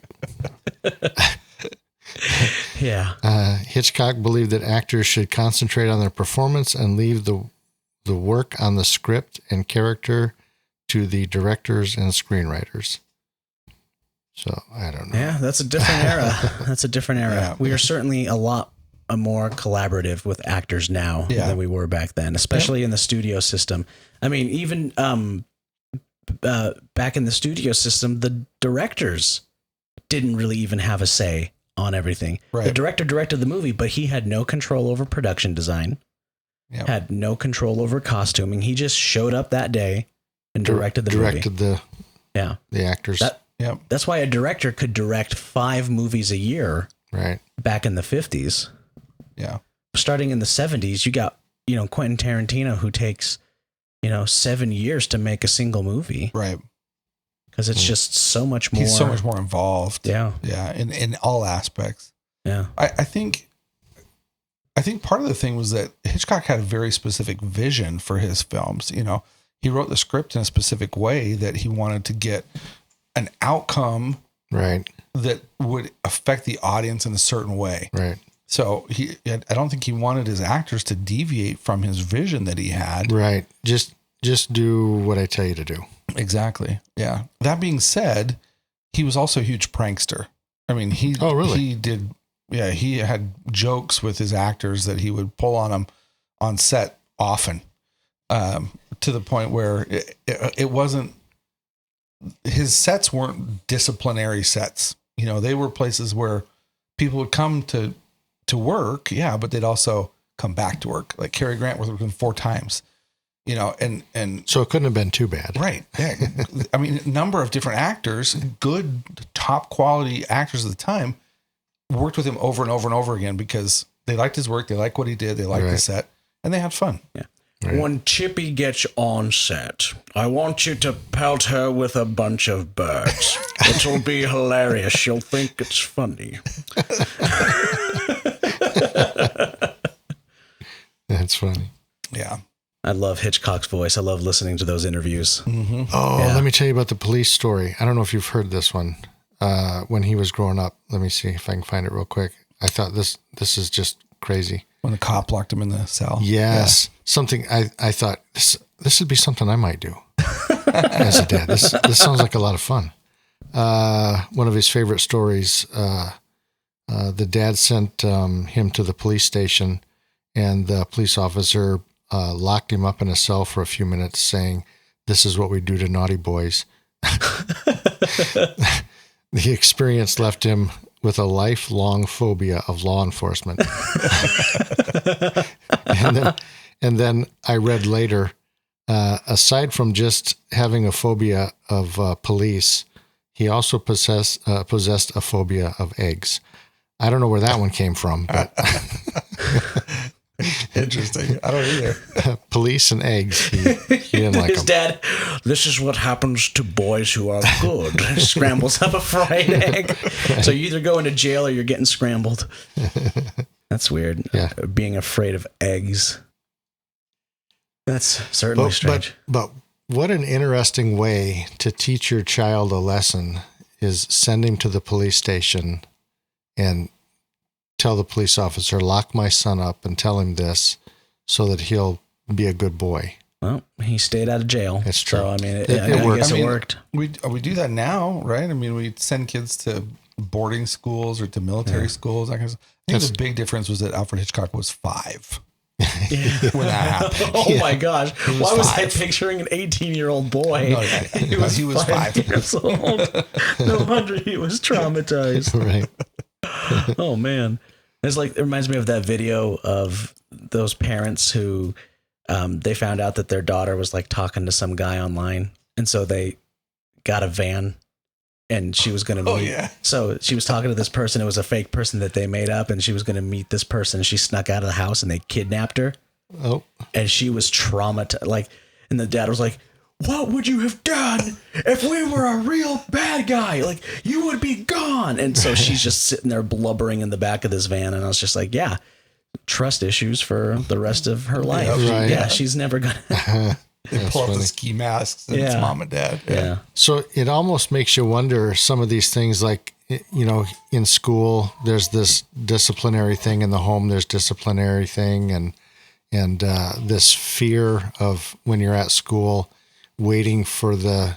Yeah. Hitchcock believed that actors should concentrate on their performance and leave the work on the script and character to the directors and screenwriters. So I don't know. Yeah, that's a different era. Yeah. We are certainly a lot more collaborative with actors now than we were back then, especially in the studio system. Even back in the studio system, the directors didn't really even have a say on everything. Right. The director directed the movie, but he had no control over production design, had no control over costuming. He just showed up that day and directed the movie. The actors. That's why a director could direct 5 movies a year. Right. Back in the 50s. Yeah. Starting in the 70s, you got, Quentin Tarantino, who takes, 7 years to make a single movie. Right. Because it's just so much more. He's so much more involved. Yeah. Yeah. In all aspects. Yeah. I think part of the thing was that Hitchcock had a very specific vision for his films. He wrote the script in a specific way that he wanted to get an outcome right that would affect the audience in a certain way. Right. So I don't think he wanted his actors to deviate from his vision that he had. Right. Just do what I tell you to do. Exactly. Yeah. That being said, he was also a huge prankster. He did. Yeah. He had jokes with his actors that he would pull on them on set often, to the point where it wasn't, his sets weren't disciplinary sets. They were places where people would come to to work. Yeah. But they'd also come back to work. Like Cary Grant was working 4 times, you know, and So it couldn't have been too bad. right. Yeah. I mean, a number of different actors, good, top quality actors at the time, worked with him over and over and over again because they liked his work. They liked what he did. They liked the set, and they had fun. Yeah. Right. When Tippy gets on set, I want you to pelt her with a bunch of birds. It'll be hilarious. She'll think it's funny. That's funny. Yeah. I love Hitchcock's voice. I love listening to those interviews. Mm-hmm. Oh, let me tell you about the police story. I don't know if you've heard this one. When he was growing up, let me see if I can find it real quick. I thought this is just crazy. When the cop locked him in the cell. Yes. Yeah. Something I thought this would be something I might do as a dad. This sounds like a lot of fun. One of his favorite stories, the dad sent him to the police station, and the police officer locked him up in a cell for a few minutes saying, "This is what we do to naughty boys." The experience left him with a lifelong phobia of law enforcement. and then I read later, aside from just having a phobia of police, he also possessed a phobia of eggs. I don't know where that one came from, but interesting. I don't either. Police and eggs. He didn't like his them. dad. This is what happens to boys who are good. Scrambles up a fried egg. So you either go into jail or you're getting scrambled. That's weird. Yeah. Being afraid of eggs. That's certainly strange. But what an interesting way to teach your child a lesson is send him to the police station and tell the police officer, lock my son up and tell him this so that he'll be a good boy. Well, he stayed out of jail. It's true. So, I mean, it I guess worked. It worked. We do that now, right? I mean, we send kids to boarding schools or to military schools. I think the big difference was that Alfred Hitchcock was 5 when that happened. Oh my gosh. Why was I 5. picturing an 18-year-old boy? No, he was 5 years old. No wonder he was traumatized. Right. Oh man. It reminds me of that video of those parents who they found out that their daughter was like talking to some guy online. And so they got a van and she was going to meet. Yeah. So she was talking to this person. It was a fake person that they made up, and she was going to meet this person. She snuck out of the house and they kidnapped her. Oh. And she was traumatized. And the dad was like, "What would you have done if we were a real bad guy? Like, you would be gone." And so she's just sitting there blubbering in the back of this van. And I was just like, yeah, trust issues for the rest of her life. Right. Yeah, she's never going to. They pull out the ski masks and it's mom and dad. Yeah. So it almost makes you wonder some of these things, like, you know, in school, there's this disciplinary thing. In the home, there's disciplinary thing. And this fear of when you're at school, waiting for the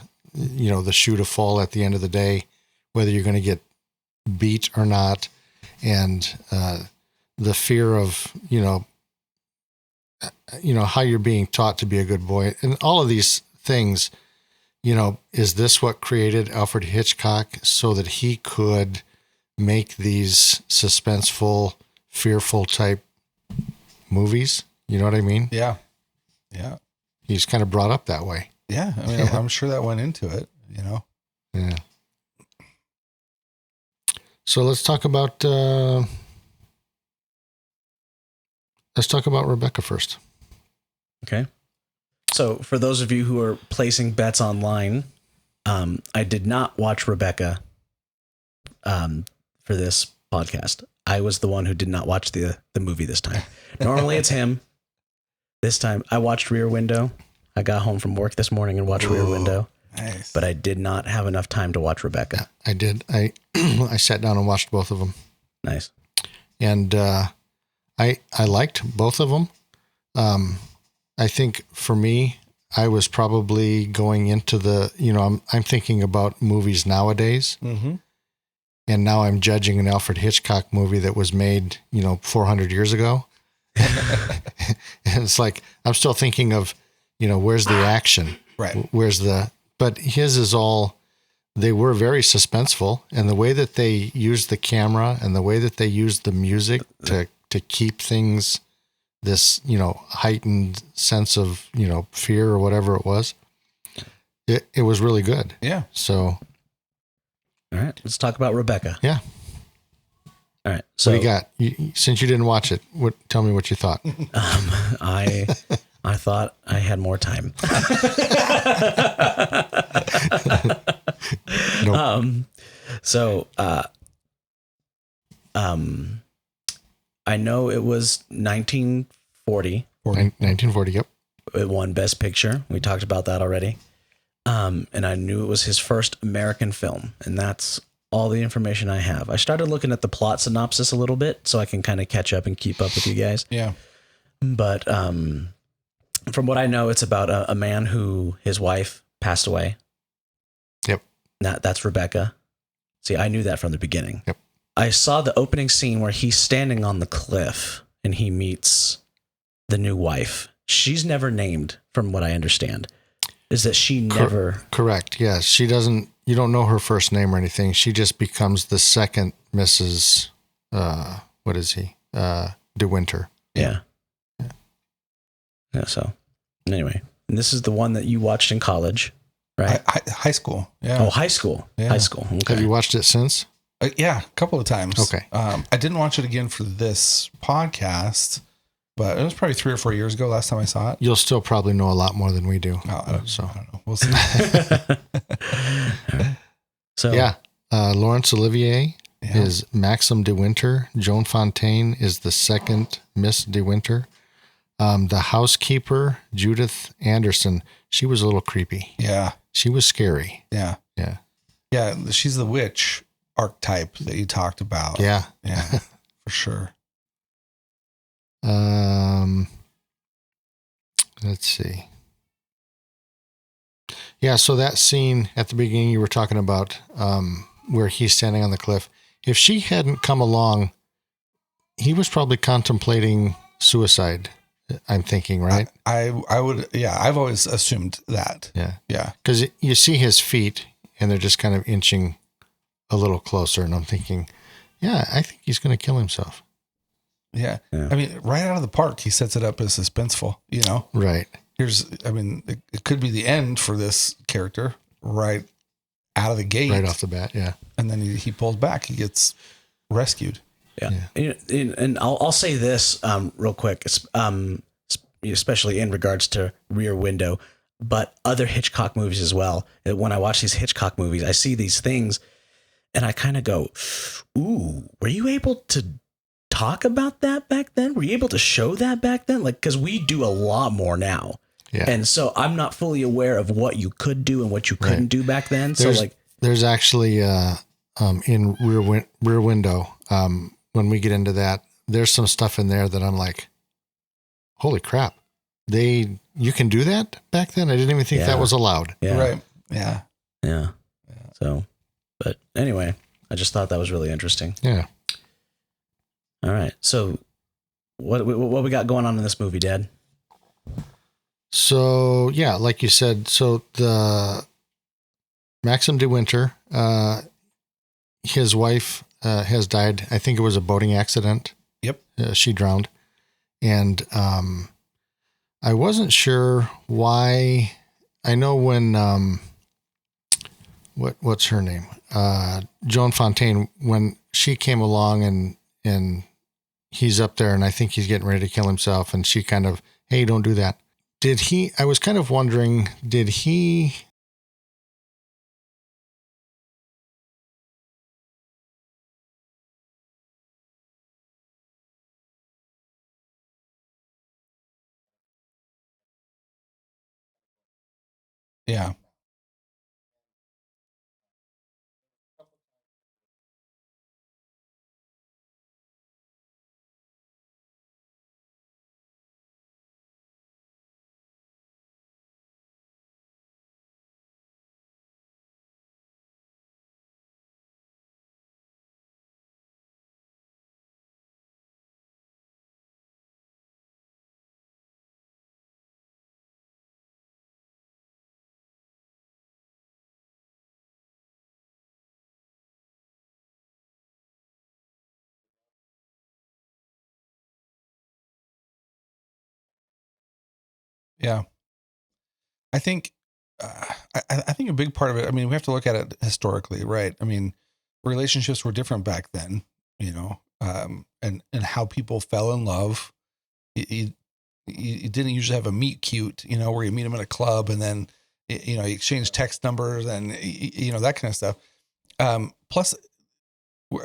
shoe to fall at the end of the day, whether you're going to get beat or not. And the fear of, how you're being taught to be a good boy, and all of these things, is this what created Alfred Hitchcock so that he could make these suspenseful, fearful type movies? You know what I mean? Yeah. Yeah. He's kind of brought up that way. Yeah. I mean, I'm sure that went into it, Yeah. So let's talk about Rebecca first. Okay. So for those of you who are placing bets online, I did not watch Rebecca for this podcast. I was the one who did not watch the movie this time. Normally it's him. This time I watched Rear Window. I got home from work this morning and watched Rear Window. Nice. But I did not have enough time to watch Rebecca. I did. I sat down and watched both of them. Nice. And I liked both of them. I think for me, I was probably going into I'm thinking about movies nowadays. Mm-hmm. And now I'm judging an Alfred Hitchcock movie that was made, 400 years ago. And it's like, I'm still thinking of, where's the action? Right. But his is all they were very suspenseful, and the way that they used the camera and the way that they used the music to keep things this, heightened sense of, fear or whatever it was. It was really good. Yeah. So, all right, let's talk about Rebecca. Yeah. All right. So what do you got? Since you didn't watch it, tell me what you thought. I thought I had more time. Nope. I know it was 1940. 1940. Yep. It won Best Picture. We talked about that already. And I knew it was his first American film, and that's all the information I have. I started looking at the plot synopsis a little bit so I can kind of catch up and keep up with you guys. Yeah. But from what I know, it's about a man who his wife passed away. Yep. That's Rebecca. See, I knew that from the beginning. Yep. I saw the opening scene where he's standing on the cliff and he meets the new wife. She's never named, from what I understand. Is that she never... Correct, yes. She doesn't... You don't know her first name or anything. She just becomes the second Mrs... what is he? De Winter. Yeah. Yeah, so... Anyway. And this is the one that you watched in college, right? High school. Yeah. Oh, high school. Yeah. High school. Okay. Have you watched it since? Yeah, a couple of times. Okay. I didn't watch it again for this podcast, but it was probably 3 or 4 years ago last time I saw it. You'll still probably know a lot more than we do. I don't know. We'll see. So yeah. Laurence Olivier Yeah. is Maxim de Winter. Joan Fontaine is the second Miss de Winter. The housekeeper, Judith Anderson, she was a little creepy. Yeah. She was scary. Yeah. Yeah. Yeah. She's the witch archetype that you talked about. Yeah. Yeah. For sure. Let's see. Yeah, so that scene at the beginning you were talking about, where he's standing on the cliff. If she hadn't come along, he was probably contemplating suicide, I'm thinking, right? I would, yeah, I've always assumed that. Yeah. Yeah. Because you see his feet, and they're just kind of inching a little closer, and I'm thinking, yeah, I think he's going to kill himself. Yeah. Yeah. I mean, right out of the park, he sets it up as suspenseful, Right. It could be the end for this character right out of the gate. Right off the bat, yeah. And then he pulls back. He gets rescued. Yeah. And I'll say this real quick, especially in regards to Rear Window, but other Hitchcock movies as well. When I watch these Hitchcock movies, I see these things and I kind of go, ooh, were you able to talk about that back then? Were you able to show that back then? Like, because we do a lot more now. Yeah. And so I'm not fully aware of what you could do and what you couldn't do back then. There's actually in Rear Window, when we get into that, there's some stuff in there that I'm like, holy crap. You can do that back then? I didn't even think that was allowed. Yeah. Right. Yeah. Yeah. So, but anyway, I just thought that was really interesting. Yeah. All right. So what we got going on in this movie, Dad? So, yeah, like you said, so the Maxim de Winter, his wife has died. I think it was a boating accident. Yep. She drowned. And I wasn't sure why. I know when, what's her name? Joan Fontaine, when she came along and he's up there and I think he's getting ready to kill himself, and she kind of, hey, don't do that. I was kind of wondering, did he... Yeah. Yeah. I think, I think a big part of it, I mean, we have to look at it historically, right? I mean, relationships were different back then, and how people fell in love. You didn't usually have a meet cute, where you meet them at a club and then, you exchange text numbers and, that kind of stuff. Plus,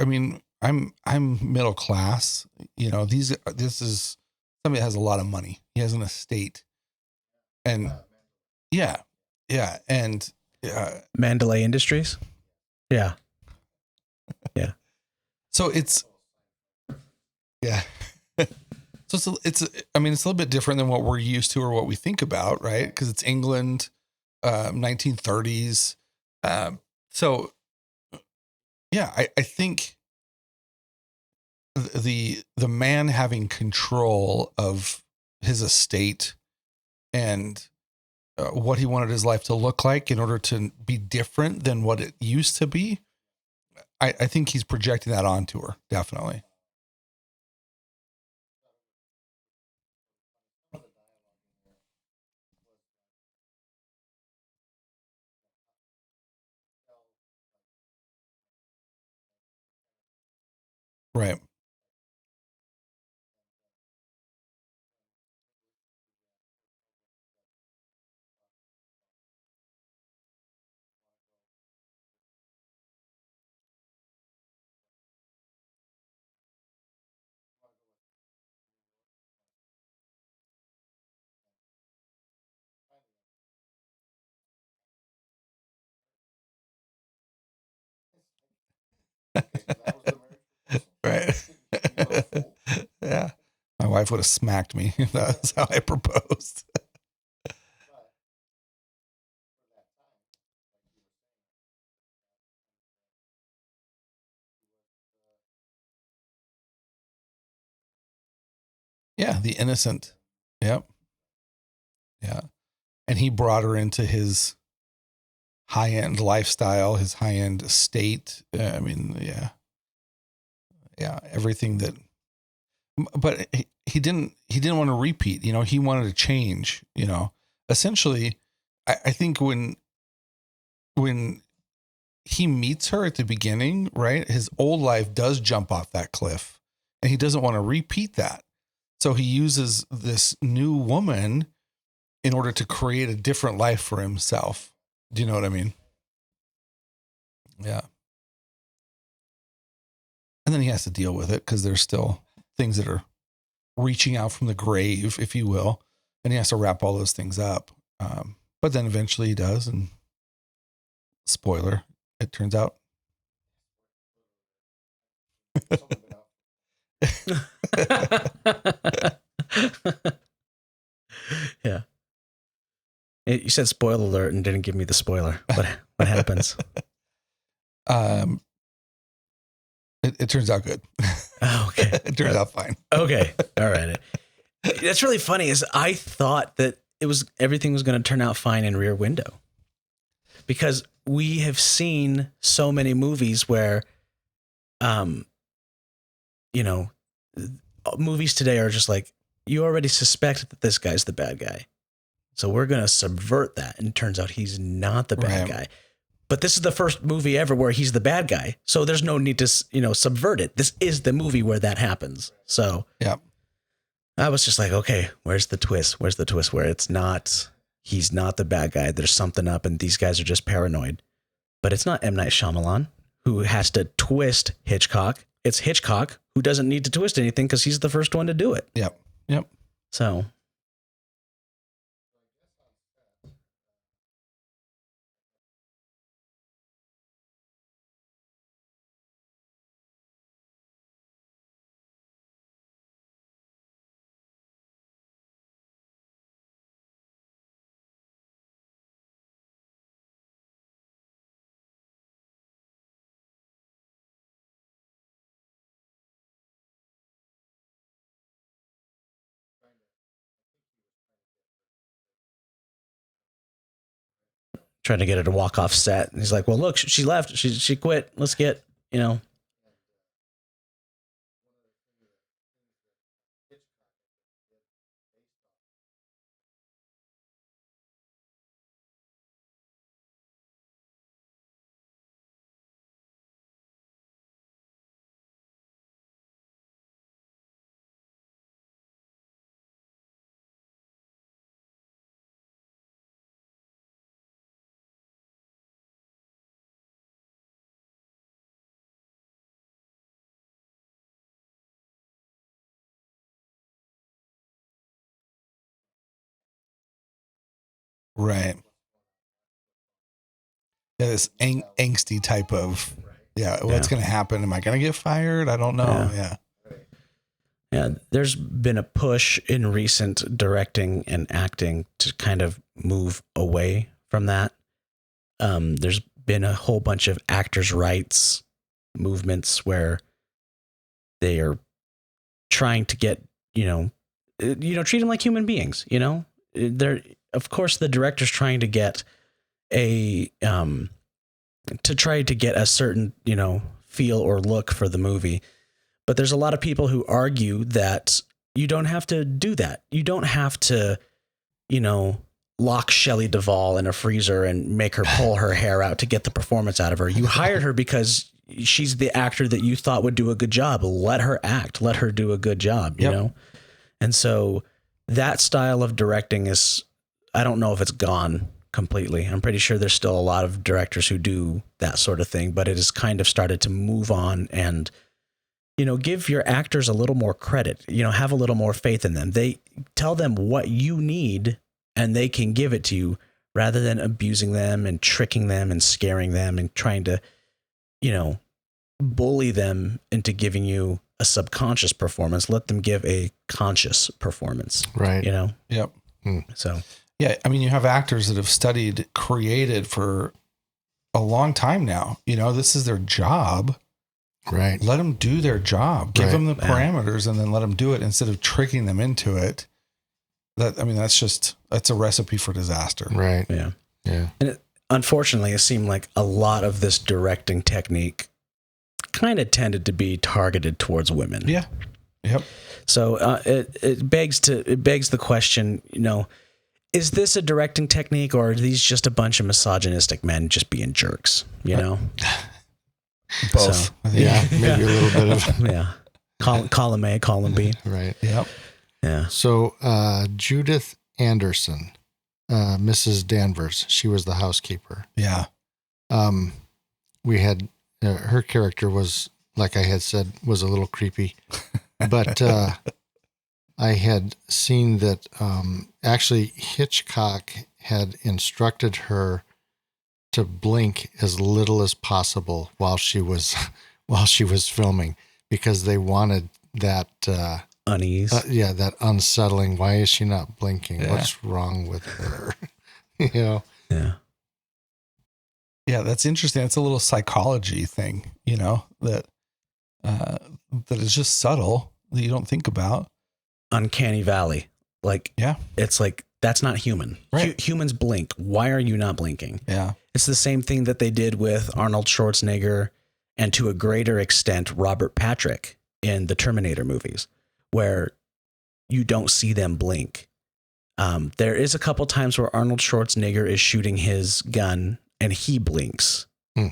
I mean, I'm middle class, this is somebody that has a lot of money. He has an estate and yeah, yeah. And, Mandalay Industries. Yeah. Yeah. so it's, yeah. So I mean, it's a little bit different than what we're used to or what we think about, right? Because it's England, 1930s. So yeah, I think the man having control of his estate and what he wanted his life to look like in order to be different than what it used to be, I think he's projecting that onto her, definitely. Right. Right. Yeah. My wife would have smacked me if that's how I proposed. Yeah. The innocent. Yep. Yeah. And he brought her into his high end lifestyle, his high end estate. I mean, yeah. Yeah. Everything that, but he didn't want to repeat, he wanted to change, essentially. I think when he meets her at the beginning, right, his old life does jump off that cliff and he doesn't want to repeat that. So he uses this new woman in order to create a different life for himself. Do you know what I mean? Yeah. And then he has to deal with it because there's still things that are reaching out from the grave, if you will. And he has to wrap all those things up. But then eventually he does. And spoiler, it turns out. Yeah. You said spoiler alert and didn't give me the spoiler. What happens? It turns out good. Oh, okay. It turns out fine. Okay. All right. That's really funny is I thought that everything was going to turn out fine in Rear Window because we have seen so many movies where, movies today are just like, you already suspect that this guy's the bad guy. So we're going to subvert that. And it turns out he's not the bad guy. But this is the first movie ever where he's the bad guy. So there's no need to, subvert it. This is the movie where that happens. So yeah, I was just like, okay, where's the twist? Where's the twist where he's not the bad guy. There's something up and these guys are just paranoid. But it's not M. Night Shyamalan who has to twist Hitchcock. It's Hitchcock who doesn't need to twist anything because he's the first one to do it. Yep. Yep. So. Trying to get her to walk off set. And he's like, well, look, she left. She quit. Let's get, Right. Yeah, this angsty type of, what's going to happen? Am I going to get fired? I don't know. Yeah, there's been a push in recent directing and acting to kind of move away from that. There's been a whole bunch of actors' rights movements where they are trying to get, treat them like human beings. They're, of course, the director's trying to get a certain, feel or look for the movie. But there's a lot of people who argue that you don't have to do that. You don't have to, lock Shelley Duvall in a freezer and make her pull her hair out to get the performance out of her. You hired her because she's the actor that you thought would do a good job. Let her act. Let her do a good job, you know? And so that style of directing is, I don't know if it's gone completely. I'm pretty sure there's still a lot of directors who do that sort of thing, but it has kind of started to move on and, give your actors a little more credit, have a little more faith in them. They tell them what you need and they can give it to you rather than abusing them and tricking them and scaring them and trying to, bully them into giving you a subconscious performance. Let them give a conscious performance. Right. Yep. So, yeah. I mean, you have actors that have created for a long time now. This is their job. Right. Let them do their job. Give them the parameters and then let them do it instead of tricking them into it. That's a recipe for disaster. Right. Yeah. Yeah. And unfortunately, it seemed like a lot of this directing technique kind of tended to be targeted towards women. Yeah. Yep. So it begs the question, is this a directing technique or are these just a bunch of misogynistic men just being jerks? Both. So, maybe a little bit of column A, column B. Right. Yep. Yeah. So Judith Anderson, Mrs. Danvers, she was the housekeeper. Yeah. We had her character was, like I had said, was a little creepy, but I had seen that actually Hitchcock had instructed her to blink as little as possible while she was filming because they wanted that unease. That unsettling. Why is she not blinking? Yeah. What's wrong with her? Yeah. Yeah, that's interesting. It's a little psychology thing, that is just subtle that you don't think about. Uncanny Valley. It's like, that's not human. Right. Humans blink. Why are you not blinking? Yeah. It's the same thing that they did with Arnold Schwarzenegger and to a greater extent, Robert Patrick in the Terminator movies, where you don't see them blink. There is a couple times where Arnold Schwarzenegger is shooting his gun and he blinks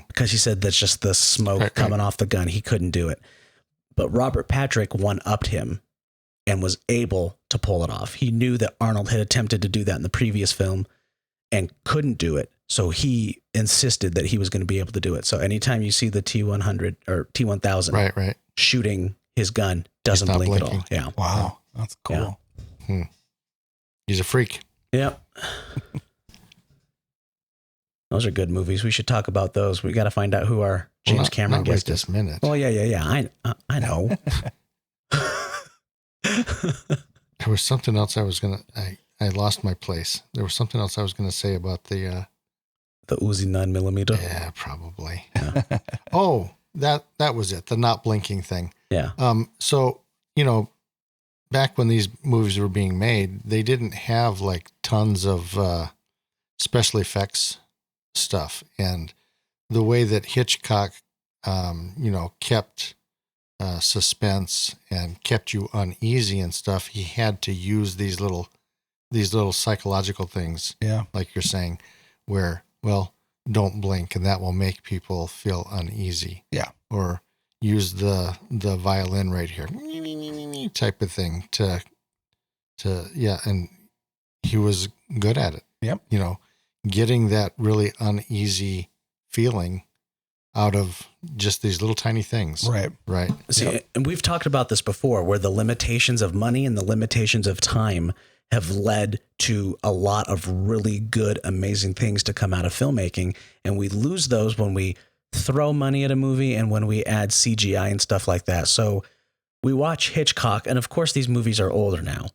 because he said that's just the smoke coming off the gun. He couldn't do it. But Robert Patrick one-upped him and was able to pull it off. He knew that Arnold had attempted to do that in the previous film and couldn't do it. So he insisted that he was going to be able to do it. So anytime you see the T-100 or T-1000 right. shooting his gun, doesn't blink blinking. at all. Yeah. Wow. That's cool. Yeah. He's a freak. Yep. Those are good movies. We should talk about those. We got to find out who our James Cameron not guest right is. this minute. Oh yeah. I know. There was something else I lost my place. There was something else I was gonna say about the Uzi 9mm. Yeah, probably. Yeah. Oh, that was it. The not blinking thing. Yeah. So, back when these movies were being made, they didn't have like tons of special effects stuff. And the way that Hitchcock, kept suspense and kept you uneasy and stuff, he had to use these little psychological things. Yeah. Like you're saying, where, well, don't blink and that will make people feel uneasy. Yeah. Or use the violin right here type of thing to and he was good at it. Yep. Getting that really uneasy feeling out of just these little tiny things. Right. See, and we've talked about this before, where the limitations of money and the limitations of time have led to a lot of really good, amazing things to come out of filmmaking. And we lose those when we throw money at a movie and when we add CGI and stuff like that. So we watch Hitchcock, and of course these movies are older now,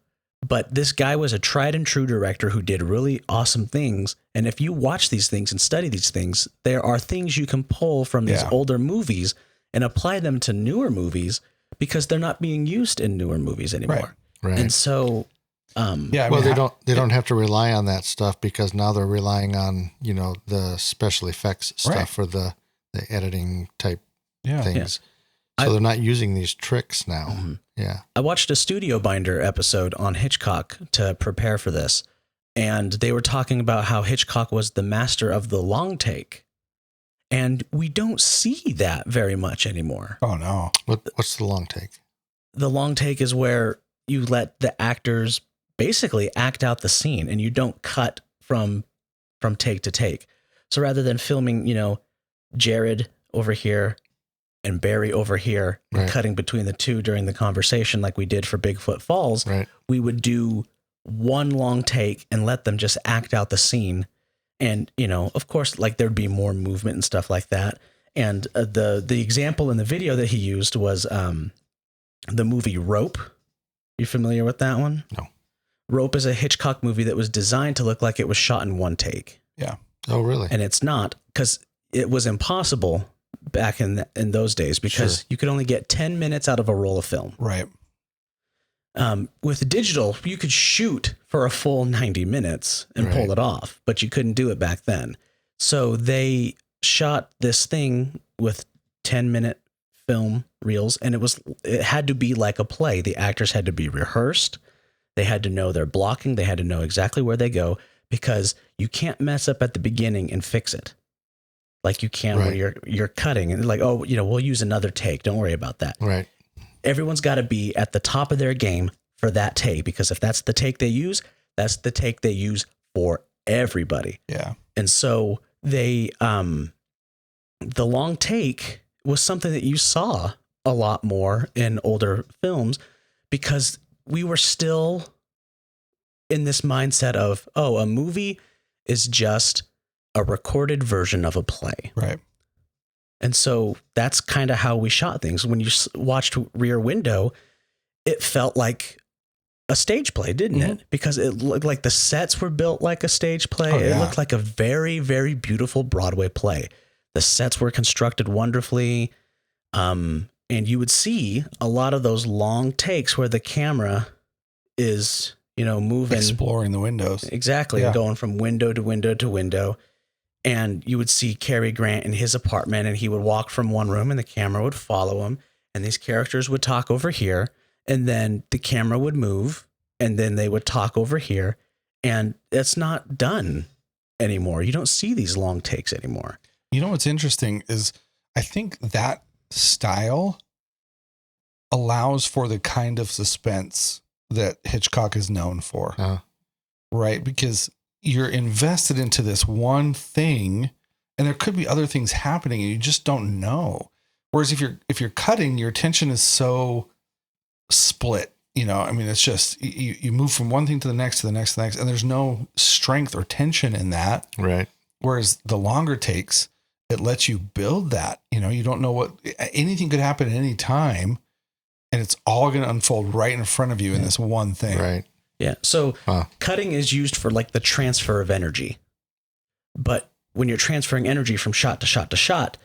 but this guy was a tried and true director who did really awesome things. And if you watch these things and study these things, there are things you can pull from these older movies and apply them to newer movies because they're not being used in newer movies anymore. Right. And so, they don't have to rely on that stuff because now they're relying on, the special effects stuff for the editing type things. So they're not using these tricks now. Mm-hmm. Yeah. I watched a Studio Binder episode on Hitchcock to prepare for this, and they were talking about how Hitchcock was the master of the long take. And we don't see that very much anymore. Oh, no. What's the long take? The long take is where you let the actors basically act out the scene and you don't cut from take to take. So rather than filming, Jared over here and Barry over here and cutting between the two during the conversation like we did for Bigfoot Falls, we would do one long take and let them just act out the scene. And, of course, like there'd be more movement and stuff like that. And the example in the video that he used was the movie Rope. You familiar with that one? No. Rope is a Hitchcock movie that was designed to look like it was shot in one take. Yeah. Oh, really? And it's not, because it was impossible back in those days because you could only get 10 minutes out of a roll of film. Right. With digital, you could shoot for a full 90 minutes and pull it off, but you couldn't do it back then. So they shot this thing with 10-minute film reels, and it had to be like a play. The actors had to be rehearsed. They had to know their blocking. They had to know exactly where they go because you can't mess up at the beginning and fix it. Like you can when you're cutting and like, we'll use another take. Don't worry about that. Right. Everyone's got to be at the top of their game for that take, because if that's the take they use, that's the take they use for everybody. Yeah. And so they, the long take was something that you saw a lot more in older films because we were still in this mindset of, a movie is just a recorded version of a play. Right. And so that's kind of how we shot things. When you watched Rear Window, it felt like a stage play, didn't it? Because it looked like the sets were built like a stage play. It looked like a very, very beautiful Broadway play. The sets were constructed wonderfully. And you would see a lot of those long takes where the camera is, moving. Exploring the windows. Exactly. Yeah. Going from window to window to window. And you would see Cary Grant in his apartment, and he would walk from one room and the camera would follow him. And these characters would talk over here, and then the camera would move, and then they would talk over here. And it's not done anymore. You don't see these long takes anymore. You know what's interesting is I think that style allows for the kind of suspense that Hitchcock is known for. Right? Because you're invested into this one thing, and there could be other things happening and you just don't know. Whereas if you're cutting, your attention is so split. It's just you move from one thing to the next, to the next, to the next, and there's no strength or tension in that. Right. Whereas the longer takes, it lets you build that. You don't know anything could happen at any time, and it's all going to unfold right in front of you in this one thing. Right. Yeah. So cutting is used for like the transfer of energy. But when you're transferring energy from shot to shot to shot,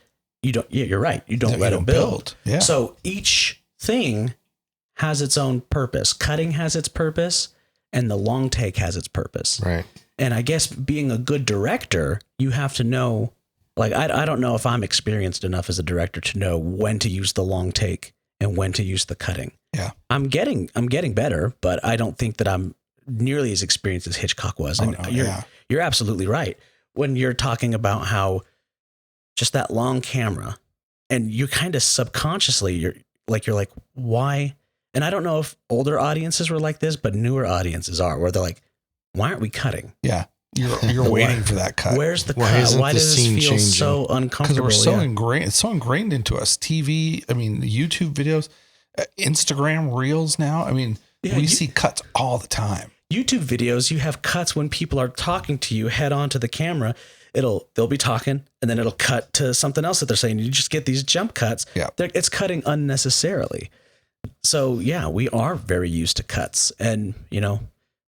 you're right. You don't let it build. Yeah. So each thing has its own purpose. Cutting has its purpose, and the long take has its purpose. Right. And I guess being a good director, you have to know, like, I don't know if I'm experienced enough as a director to know when to use the long take and when to use the cutting. Yeah. I'm getting better, but I don't think that I'm nearly as experienced as Hitchcock was. And you're absolutely right. When you're talking about how just that long camera, and you kind of subconsciously, you're like, why? And I don't know if older audiences were like this, but newer audiences are, where they're like, why aren't we cutting? Yeah. You're waiting for that cut. Where's the cut? Why does this feel so uncomfortable? Because we're so ingrained. It's so ingrained into us. TV, YouTube videos, Instagram reels now. We see cuts all the time. YouTube videos, you have cuts when people are talking to you head on to the camera. They'll be talking and then it'll cut to something else that they're saying. You just get these jump cuts. Yeah. It's cutting unnecessarily. So yeah, we are very used to cuts, and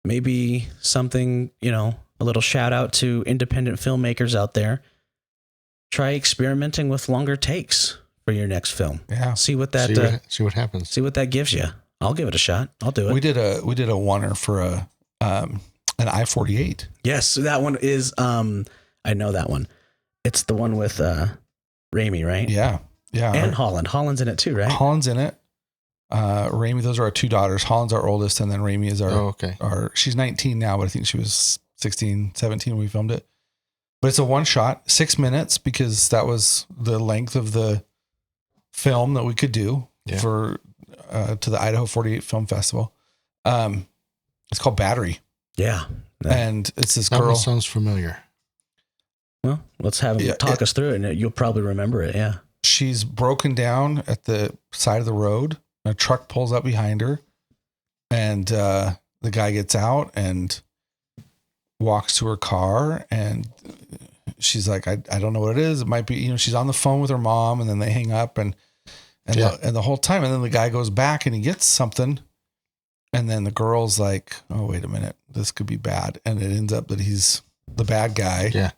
maybe something, a little shout out to independent filmmakers out there. Try experimenting with longer takes for your next film. Yeah. See what happens. See what that gives you. I'll give it a shot. I'll do it. We did a oneer for an I-48. Yes, that one is. I know that one. It's the one with Raimi, right? Yeah, yeah. And Holland. Holland's in it too, right? Holland's in it. Raimi, those are our two daughters. Holland's our oldest, and then Raimi is she's 19 now, but I think she was 16, 17 when we filmed it. But it's a one shot, 6 minutes, because that was the length of the film that we could do for to the Idaho 48 Film Festival. It's called Battery. Yeah. And it's this that girl. One sounds familiar. Well, let's have him talk us through it, and you'll probably remember it. Yeah. She's broken down at the side of the road. A truck pulls up behind her, and the guy gets out and walks to her car, and she's like, I don't know what it is. It might be, she's on the phone with her mom, and then they hang up and the whole time. And then the guy goes back and he gets something. And then the girl's like, oh, wait a minute, this could be bad. And it ends up that he's the bad guy. Yeah.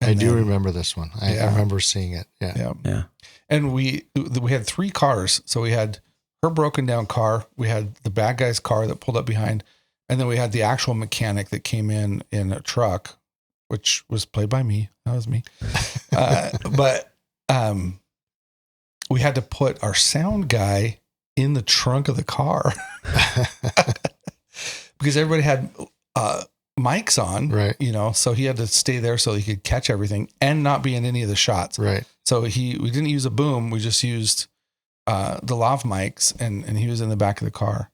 I do remember this one. I remember seeing it. Yeah. Yeah. And we had 3 cars. So we had her broken down car. We had the bad guy's car that pulled up behind. And then we had the actual mechanic that came in a truck, which was played by me. That was me. But we had to put our sound guy in the trunk of the car because everybody had mics on, right? So he had to stay there so he could catch everything and not be in any of the shots, right? So we didn't use a boom. We just used the lav mics, and he was in the back of the car.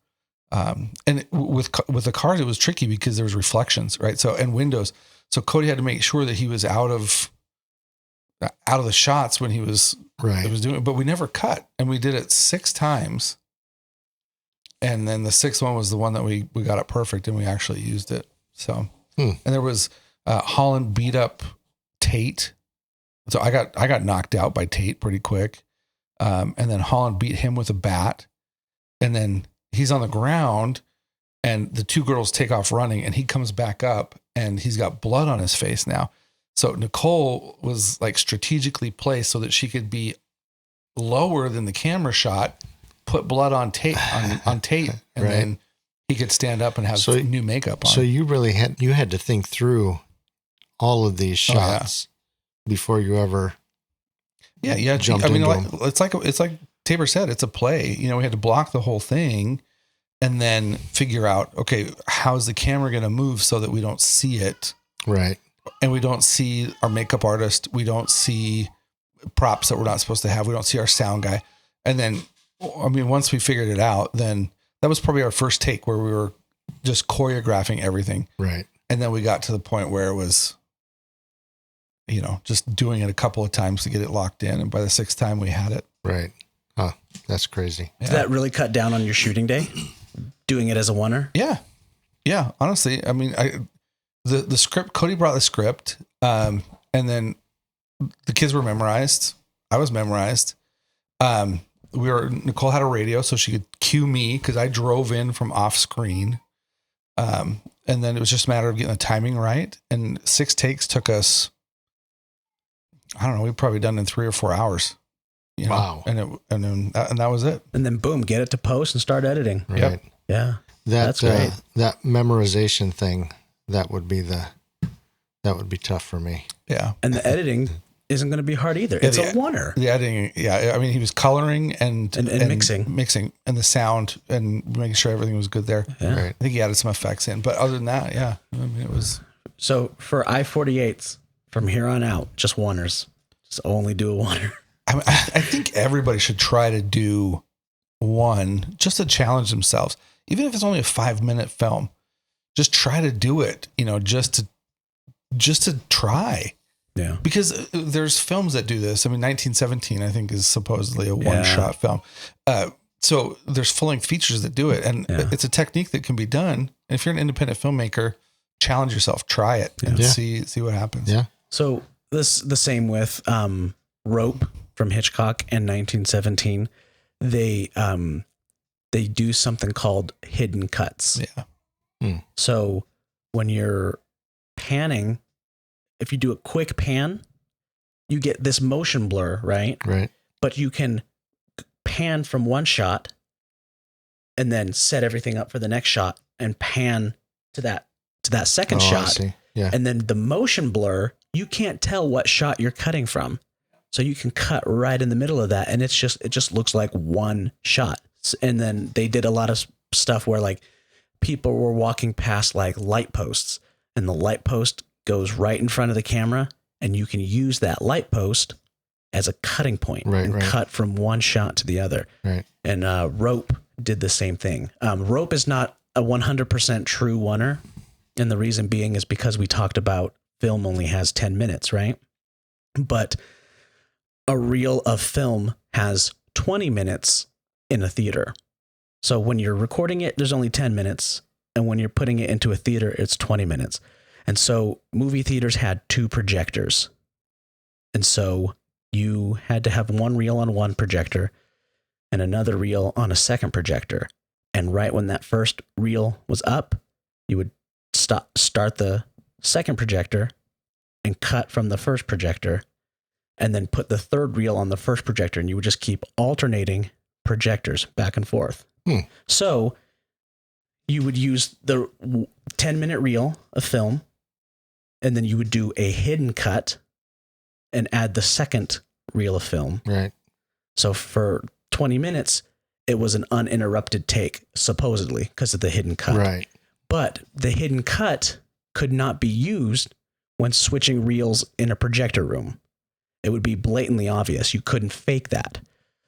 And with the cars, it was tricky because there was reflections, right? So, and windows. So Cody had to make sure that he was out of the shots when he was doing it, but we never cut, and we did it 6 times. And then the 6th one was the one that we got it perfect, and we actually used it. So, and there was Holland beat up Tate. So I got knocked out by Tate pretty quick. And then Holland beat him with a bat, and then he's on the ground, and the 2 girls take off running, and he comes back up, and he's got blood on his face now. So Nicole was like strategically placed so that she could be lower than the camera shot, put blood on Tate, and then he could stand up and have new makeup on. So you really had to think through all of these shots before you ever jumped into them. It's like Tabor said, it's a play. We had to block the whole thing and then figure out, okay, how's the camera going to move so that we don't see it? Right. And we don't see our makeup artist. We don't see props that we're not supposed to have. We don't see our sound guy. And then, once we figured it out, then that was probably our first take where we were just choreographing everything. Right. And then we got to the point where it was, just doing it a couple of times to get it locked in. And by the 6th time we had it. Right. Oh, that's crazy. Did that really cut down on your shooting day? Doing it as a oneer? Yeah. Yeah. Honestly, the script, Cody brought the script, and then the kids were memorized. I was memorized. Nicole had a radio so she could cue me because I drove in from off screen. And then it was just a matter of getting the timing right. And 6 takes took us, I don't know, we've probably done in 3 or 4 hours. Wow. And that was it. And then boom, get it to post and start editing. Right. Yep. Yeah. That's great. That memorization thing, that would be tough for me. Yeah. And the editing isn't going to be hard either. It's a oneer. The editing. Yeah. He was coloring and mixing and the sound and making sure everything was good there. Yeah. Right. I think he added some effects in, but other than that, yeah, it was. So for I-48s from here on out, just oneers, just only do a oneer. I think everybody should try to do one just to challenge themselves, even if it's only a 5-minute film. Just try to do it, just to try. Yeah. Because there's films that do this. 1917, I think, is supposedly a one-shot film. So there's full-length features that do it, and it's a technique that can be done. If you're an independent filmmaker, challenge yourself, try it, and see what happens. Yeah. So the same with Rope from Hitchcock in 1917. They do something called hidden cuts. Yeah. So when you're panning, if you do a quick pan, you get this motion blur, right? Right. But you can pan from one shot and then set everything up for the next shot and pan to that second shot. I see. Yeah. And then the motion blur, you can't tell what shot you're cutting from. So you can cut right in the middle of that. And it just looks like one shot. And then they did a lot of stuff where like people were walking past like light posts, and the light post goes right in front of the camera, and you can use that light post as a cutting point and cut from one shot to the other. Right. And Rope did the same thing. Rope is not a 100% true oneer. And the reason being is because we talked about film only has 10 minutes, right? But a reel of film has 20 minutes in a theater. So when you're recording it, there's only 10 minutes. And when you're putting it into a theater, it's 20 minutes. And so movie theaters had 2 projectors. And so you had to have one reel on one projector and another reel on a second projector. And right when that first reel was up, you would start the second projector and cut from the first projector, and then put the third reel on the first projector, and you would just keep alternating projectors back and forth. So you would use the 10-minute reel of film, and then you would do a hidden cut and add the second reel of film. Right. So for 20 minutes, it was an uninterrupted take, supposedly, because of the hidden cut. Right. But the hidden cut could not be used when switching reels in a projector room. It would be blatantly obvious. You couldn't fake that.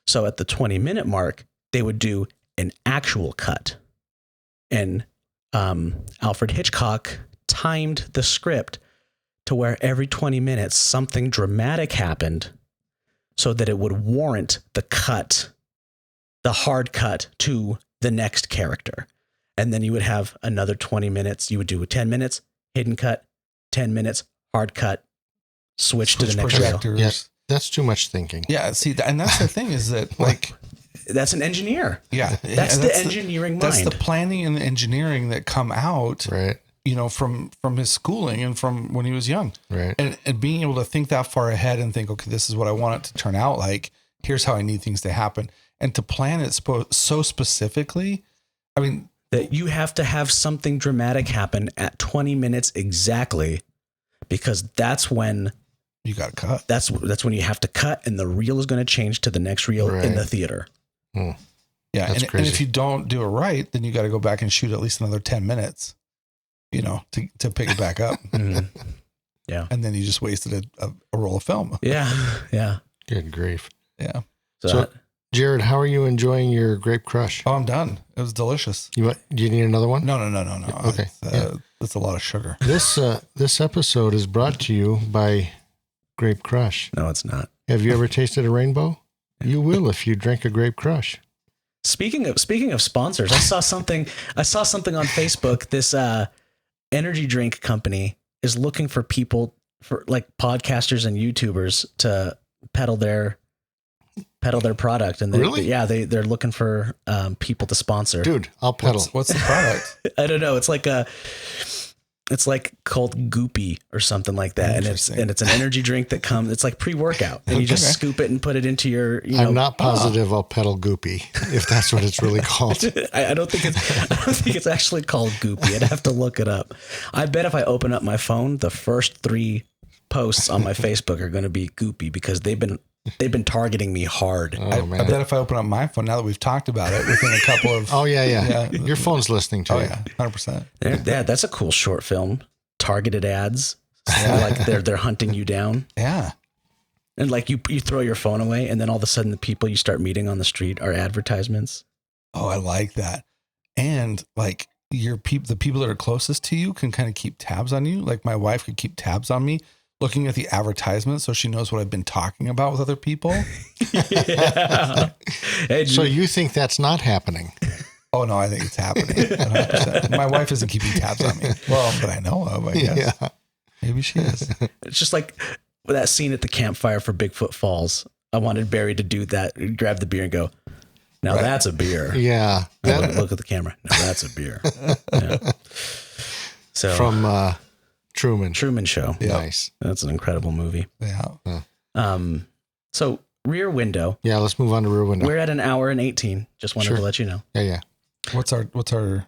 So at the 20-minute mark, they would do an actual cut. And Alfred Hitchcock timed the script to where every 20 minutes something dramatic happened so that it would warrant the cut, the hard cut to the next character. And then you would have another 20 minutes. You would do 10 minutes, hidden cut, 10 minutes, hard cut, switch to the next reel. Yeah, that's too much thinking. Yeah, see, and that's the thing is that like... That's an engineer. Yeah. That's the engineering mind. That's the planning and the engineering that come out, right? You know, from his schooling and from when he was young. Right. And being able to think that far ahead and think, okay, this is what I want it to turn out like. Here's how I need things to happen. And to plan it so specifically, I mean... That you have to have something dramatic happen at 20 minutes exactly, because that's when you got to cut. That's when you have to cut, and the reel is going to change to the next reel in the theater. Yeah, and if you don't do it right, then you got to go back and shoot at least another 10 minutes, you know, to pick it back up. Yeah, and then you just wasted a roll of film. Yeah. Good grief. Yeah. So Jared, how are you enjoying your grape crush? Oh, I'm done. It was delicious. Do you need another one? No. Okay. That's a lot of sugar. This episode is brought to you by Grape Crush. No, it's not. Have you ever tasted a rainbow? You will if you drink a Grape Crush. Speaking of sponsors, I saw something on Facebook. This energy drink company is looking for people, for like podcasters and YouTubers, to peddle their product. And they're looking for people to sponsor. Dude, I'll peddle. What's the product? I don't know. It's like called Goopy or something like that. And it's an energy drink that comes, it's like pre-workout, and you just scoop it and put it into your, I'm not positive I'll peddle Goopy, if that's what it's really called. I don't think it's actually called Goopy. I'd have to look it up. I bet if I open up my phone, the first 3 posts on my Facebook are going to be Goopy, because they've been targeting me hard. I bet if I open up my phone, now that we've talked about it, within a couple of... Oh, yeah. Your phone's listening to it. Yeah, 100%. Yeah, that's a cool short film. Targeted ads. Like they're hunting you down. Yeah. And like you throw your phone away, and then all of a sudden the people you start meeting on the street are advertisements. Oh, I like that. And like the people that are closest to you can kind of keep tabs on you. Like my wife could keep tabs on me, looking at the advertisement, so she knows what I've been talking about with other people. Yeah. Hey, so you think that's not happening? Oh no, I think it's happening. 100%. My wife isn't keeping tabs on me. Well, but I know of, I guess. Yeah. Maybe she is. It's just like that scene at the campfire for Bigfoot Falls. I wanted Barry to do that, grab the beer and go, now that's a beer. Yeah. Look at the camera. Now that's a beer. Yeah. So From Truman. Truman Show. Yeah. Nice. That's an incredible movie. Yeah. So Rear Window. Yeah, let's move on to Rear Window. We're at 1 hour and 18. Just wanted to let you know. Yeah. What's our what are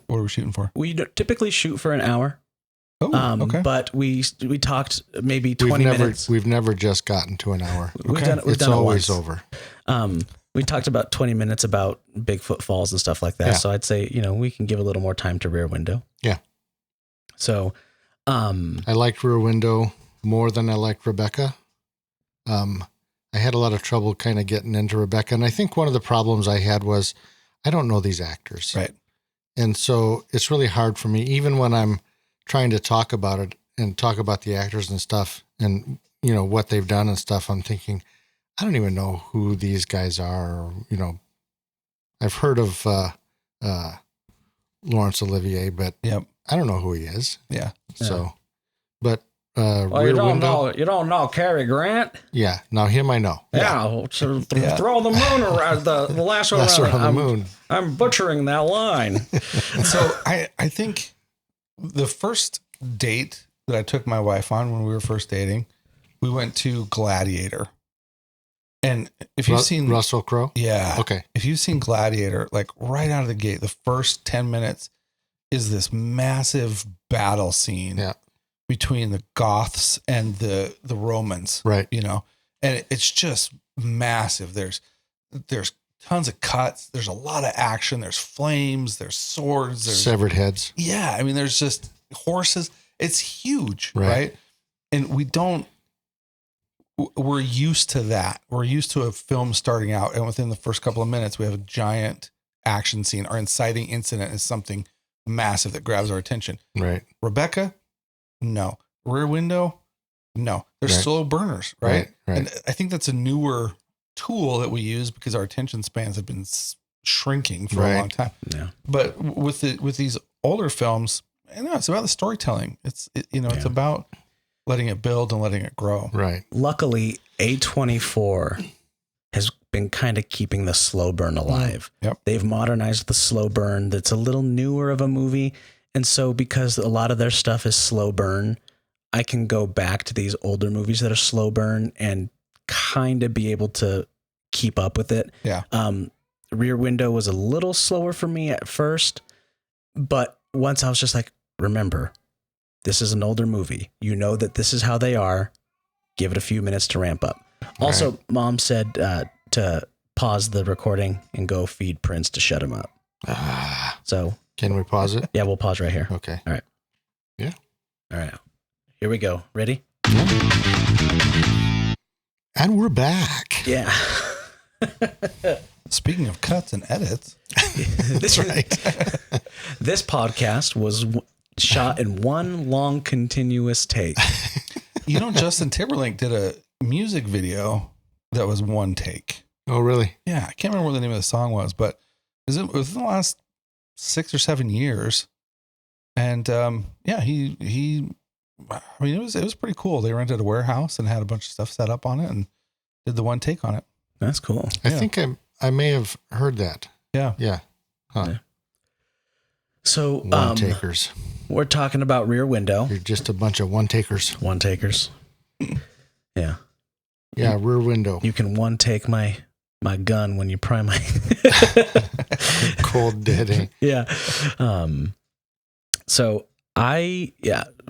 we shooting for? We typically shoot for an hour. Oh, okay. But we talked maybe 20 minutes. We've never just gotten to an hour. We've done It's it always once. over. We talked about 20 minutes about Bigfoot Falls and stuff like that. Yeah. So I'd say, we can give a little more time to Rear Window. Yeah. So, I liked Rear Window more than I liked Rebecca. I had a lot of trouble kind of getting into Rebecca. And I think one of the problems I had was I don't know these actors. Right. And so it's really hard for me, even when I'm trying to talk about it and talk about the actors and stuff and, what they've done and stuff. I'm thinking, I don't even know who these guys are. I've heard of Laurence Olivier, but Yep. I don't know who he is. Yeah. So, but well, Rear Window. You don't know Cary Grant? Yeah. Now him I know. Yeah. So throw the moon around the lasso Lasso around. on the moon. I'm butchering that line. So I think the first date that I took my wife on when we were first dating, we went to Gladiator. And if you've seen Russell Crowe. yeah, Okay. if you've seen Gladiator, like right out of the gate, the first 10 minutes is this massive battle scene between the Goths and the Romans, Right. and it's just massive. There's tons of cuts. There's a lot of action. There's flames. There's swords. There's Severed heads. yeah. I mean, there's just horses. It's huge, Right. right? And we're used to that. We're used to a film starting out, and within the first couple of minutes, we have a giant action scene. Our inciting incident is something massive that grabs our attention. Right. Rebecca, no. Rear Window, no. They're Right. slow burners, right? Right. And I think that's a newer tool that we use because our attention spans have been shrinking for a long time. Yeah. But with these older films, it's about the storytelling. It's about letting it build and letting it grow. Right. Luckily, A24 has been kind of keeping the slow burn alive. Yep. They've modernized the slow burn. That's a little newer of a movie. And so because a lot of their stuff is slow burn, I can go back to these older movies that are slow burn and kind of be able to keep up with it. Yeah. Rear Window was a little slower for me at first, but once I was just like, remember, this is an older movie. You know that this is how they are. Give it a few minutes to ramp up. Also, Right. Mom said to pause the recording and go feed Prince to shut him up. So Can we pause it? yeah, we'll pause right here. Okay. All right. Yeah. All right. Here we go. Ready? And we're back. Yeah. Speaking of cuts and edits, This right. This podcast was shot in one long continuous take. Justin Timberlake did a music video that was one take. Oh, really? Yeah, I can't remember what the name of the song was, but it was within the last 6 or 7 years. And it was pretty cool. They rented a warehouse and had a bunch of stuff set up on it and did the one take on it. That's cool. I think I may have heard that. Yeah. Yeah. Huh. Yeah. So One takers. we're talking about Rear Window. You're just a bunch of one takers. One takers. Yeah. Yeah. Rear Window. You can one take my gun when you pry my Cold deading. Yeah. So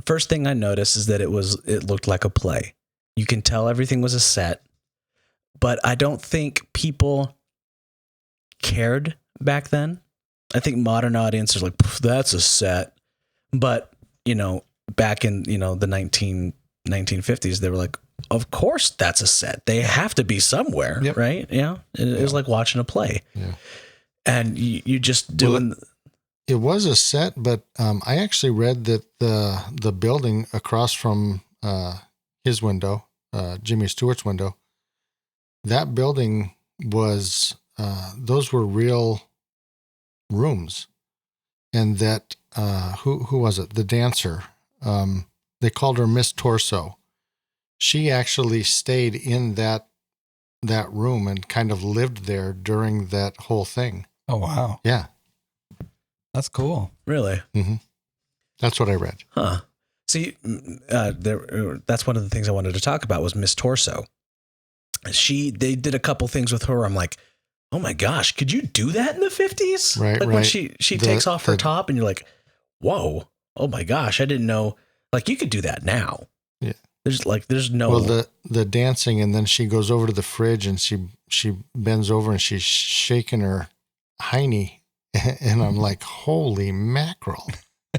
first thing I noticed is that it looked like a play. You can tell everything was a set, but I don't think people cared back then. I think modern audiences are like, that's a set. But, back in, the 1950s, they were like, of course that's a set. They have to be somewhere, Yep. right? Yeah. It was like watching a play. Yeah. And you just doing... It was a set, but I actually read that the building across from his window, Jimmy Stewart's window, that building was those were real rooms, and that who was it? The dancer. They called her Miss Torso. She actually stayed in that room and kind of lived there during that whole thing. Oh, wow. Yeah. That's cool. Really? Mm-hmm. That's what I read. Huh. See, that's one of the things I wanted to talk about was Miss Torso. They did a couple things with her. I'm like, oh my gosh, could you do that in the 50s? Right, like right. when she takes off her top and you're like, whoa, oh my gosh, I didn't know. Like you could do that now. Yeah. There's no. Well, the dancing, and then she goes over to the fridge and she bends over and she's shaking her hiney, and I'm like, holy mackerel.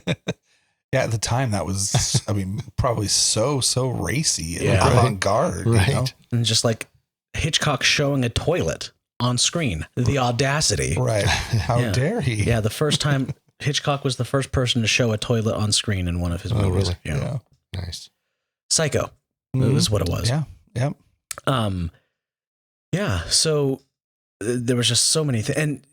Yeah, at the time that was, I mean, probably so racy and Yeah. avant-garde. Right. You know? And just like Hitchcock showing a toilet on screen, the audacity. Right. How Yeah. dare he? Yeah, the first time Hitchcock was the first person to show a toilet on screen in one of his Oh, movies. really? Yeah. Nice. Psycho. Mhm. That was what it was. Yeah. Yep. Yeah. So there was just so many things. And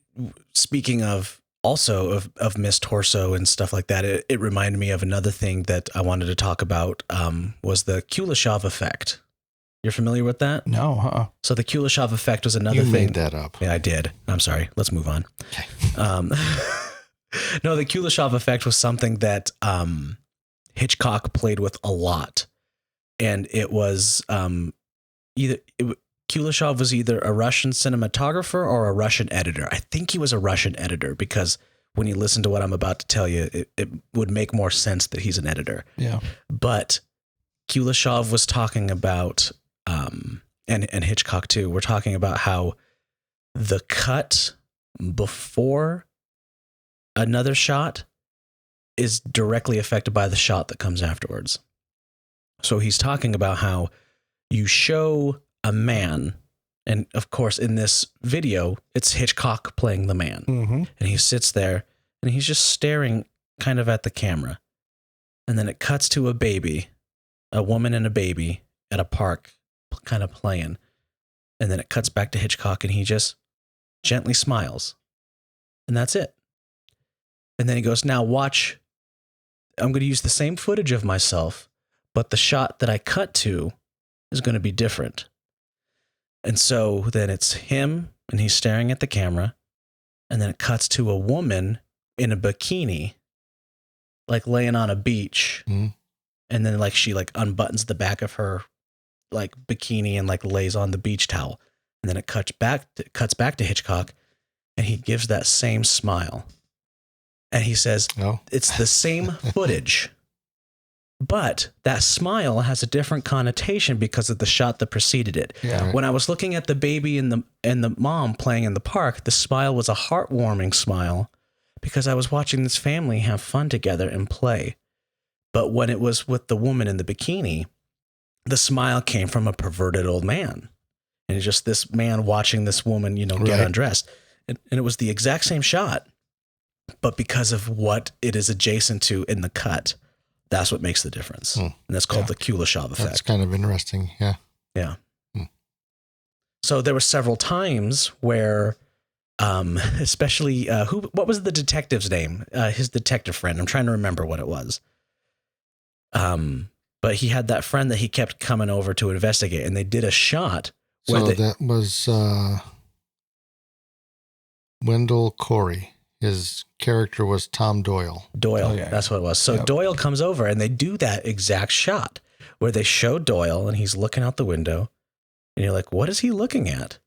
speaking of also of Miss Torso and stuff like that, it reminded me of another thing that I wanted to talk about, was the Kuleshov effect. You're familiar with that? No, huh? So the Kuleshov effect was another You thing. made that up. Yeah, I did. I'm sorry. Let's move on. Okay. No, the Kuleshov effect was something that Hitchcock played with a lot. And it was Kuleshov was either a Russian cinematographer or a Russian editor. I think he was a Russian editor because when you listen to what I'm about to tell you, it would make more sense that he's an editor. Yeah. But Kuleshov was talking about, and Hitchcock too, we're talking about how the cut before another shot is directly affected by the shot that comes afterwards. So he's talking about how you show a man, and of course in this video, it's Hitchcock playing the man. Mm-hmm. And he sits there and he's just staring kind of at the camera. And then it cuts to a baby, a woman and a baby at a park kind of playing. And then it cuts back to Hitchcock and he just gently smiles. And that's it. And then he goes, now watch, I'm going to use the same footage of myself, but the shot that I cut to is going to be different. And so then it's him and he's staring at the camera. And then it cuts to a woman in a bikini, like laying on a beach. Mm-hmm. And then like she like unbuttons the back of her like bikini and like lays on the beach towel. And then it cuts back to Hitchcock and he gives that same smile. And he says, Oh. it's the same footage, but that smile has a different connotation because of the shot that preceded it. Yeah. Right. When I was looking at the baby and the mom playing in the park, the smile was a heartwarming smile because I was watching this family have fun together and play. But when it was with the woman in the bikini, the smile came from a perverted old man. And it's just this man watching this woman, get Right. undressed. And it was the exact same shot. But because of what it is adjacent to in the cut, that's what makes the difference. And that's called the Kuleshov effect. That's kind of interesting. Yeah. Yeah. So there were several times where, especially, what was the detective's name? His detective friend. I'm trying to remember what it was. But he had that friend that he kept coming over to investigate, and they did a shot where So that was Wendell Corey. His character was Tom Doyle. Doyle, Oh, yeah. that's what it was. So Yep. Doyle comes over and they do that exact shot where they show Doyle and he's looking out the window and you're like, what is he looking at?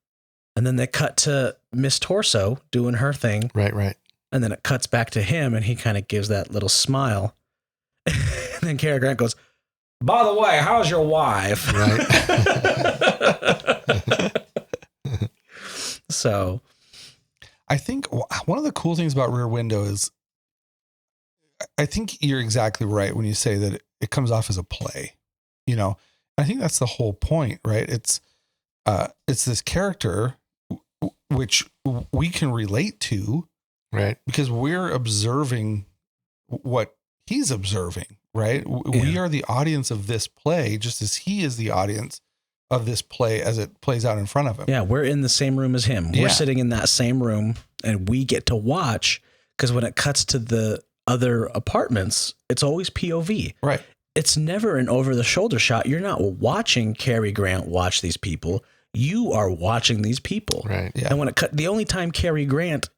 And then they cut to Miss Torso doing her thing. Right. And then it cuts back to him and he kind of gives that little smile. And then Cary Grant goes, by the way, how's your wife? Right. So I think one of the cool things about Rear Window is I think you're exactly right when you say that it comes off as a play. I think that's the whole point, right? It's this character which we can relate to, Right. because we're observing what he's observing, right? We Yeah. are the audience of this play, just as he is the audience of this play as it plays out in front of him. Yeah, we're in the same room as him. Yeah. We're sitting in that same room, and we get to watch, because when it cuts to the other apartments, it's always POV. Right. It's never an over-the-shoulder shot. You're not watching Cary Grant watch these people. You are watching these people. Right. Yeah. And when it cut, the only time Cary Grant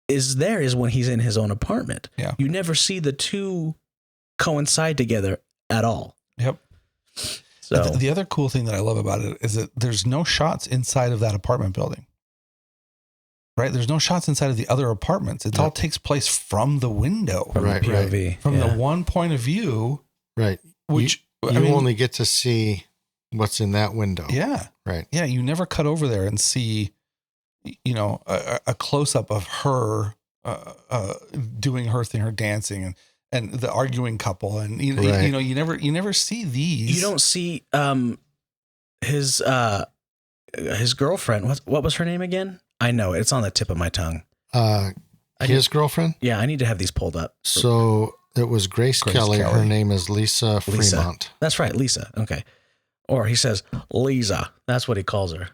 is there is when he's in his own apartment. Yeah. You never see the two coincide together at all. Yep. So The other cool thing that I love about it is that there's no shots inside of that apartment building. Right? There's no shots inside of the other apartments. It all takes place from the window. from Right, the POV. From yeah. the one point of view, Right. which You only get to see what's in that window. yeah. Right. Yeah. You never cut over there and see, a close up of her doing her thing, her dancing and the arguing couple. And, you never see these. You don't see his girlfriend. What was her name again? I know it. It's on the tip of my tongue. His girlfriend? Yeah, I need to have these pulled up. So it was Grace Kelly. Her name is Lisa Fremont. That's right, Lisa. Okay. Or he says, Lisa. That's what he calls her.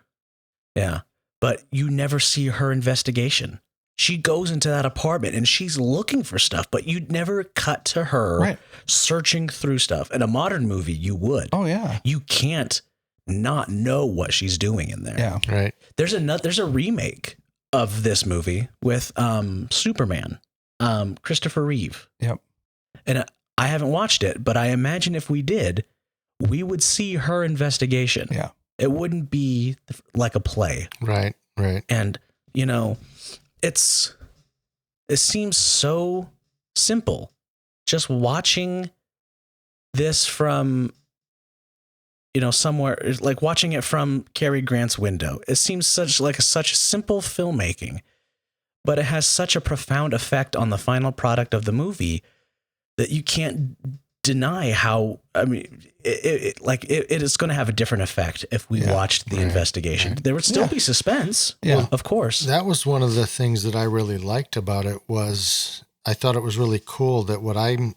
Yeah. But you never see her investigation. She goes into that apartment and she's looking for stuff, but you'd never cut to her searching through stuff. In a modern movie, you would. Oh, yeah. You can't not know what she's doing in there. Yeah. Right. There's a remake of this movie with Superman, Christopher Reeve. Yep. And I haven't watched it, but I imagine if we did, we would see her investigation. Yeah. It wouldn't be like a play. Right. Right. And, it seems so simple just watching this from, somewhere, like watching it from Cary Grant's window. It seems such simple filmmaking, but it has such a profound effect on the final product of the movie that you can't deny how, it is going to have a different effect if we watched the investigation. There would still be suspense, of course. That was one of the things that I really liked about it was I thought it was really cool that what I'm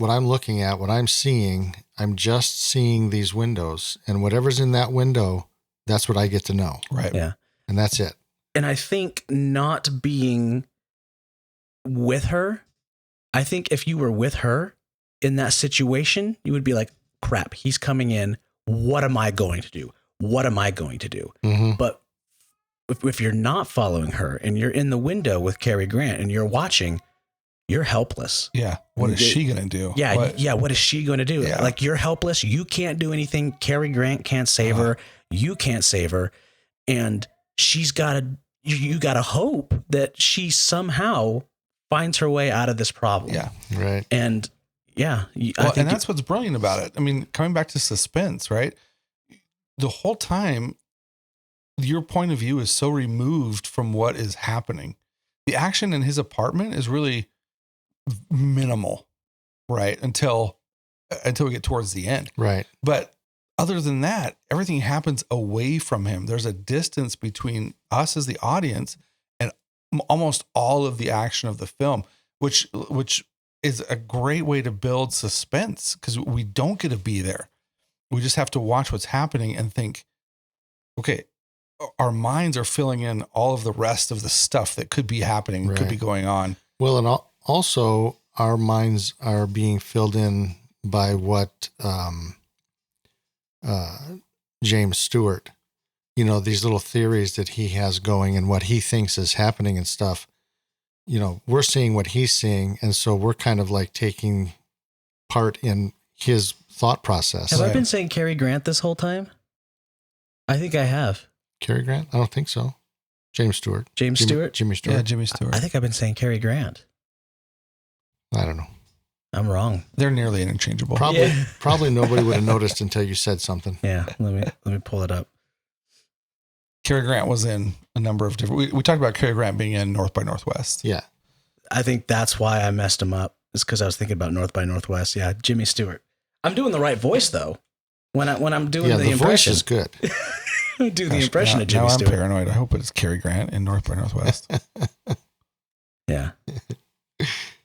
looking at, what I'm seeing, I'm just seeing these windows, and whatever's in that window, that's what I get to know. Right. Yeah. And that's it. And I think not being with her, I think if you were with her in that situation, you would be like, crap, he's coming in. What am I going to do? What am I going to do? Mm-hmm. But if you're not following her and you're in the window with Cary Grant and you're watching, you're helpless. Yeah. What is she going to do? Yeah. What is she going to do? Yeah. Like, you're helpless. You can't do anything. Cary Grant can't save her. You can't save her. And she's got to, you got to hope that she somehow finds her way out of this problem. Yeah. Right. And I think and that's what's brilliant about it. I mean, coming back to suspense, right? The whole time, your point of view is so removed from what is happening. The action in his apartment is really minimal, right? Until we get towards the end. Right. But other than that, everything happens away from him. There's a distance between us as the audience and almost all of the action of the film, which is a great way to build suspense because we don't get to be there. We just have to watch what's happening and think, okay, our minds are filling in all of the rest of the stuff that could be happening, could be going on. Well, and also our minds are being filled in by what James Stewart, these little theories that he has going and what he thinks is happening and stuff. We're seeing what he's seeing, and so we're kind of like taking part in his thought process. Have I been saying Cary Grant this whole time? I think I have. Cary Grant? I don't think so. James Stewart. Jimmy Stewart? Jimmy Stewart. Yeah, Jimmy Stewart. I think I've been saying Cary Grant. I don't know. I'm wrong. They're nearly interchangeable. Probably nobody would have noticed until you said something. Yeah, let me pull it up. Cary Grant was in a number of different. We talked about Cary Grant being in North by Northwest. Yeah, I think that's why I messed him up. It's because I was thinking about North by Northwest. Yeah, Jimmy Stewart. I'm doing the right voice though. When I'm doing the impression, voice is good. Do the impression of Jimmy now Stewart. I'm paranoid. I hope it's Cary Grant in North by Northwest. Yeah.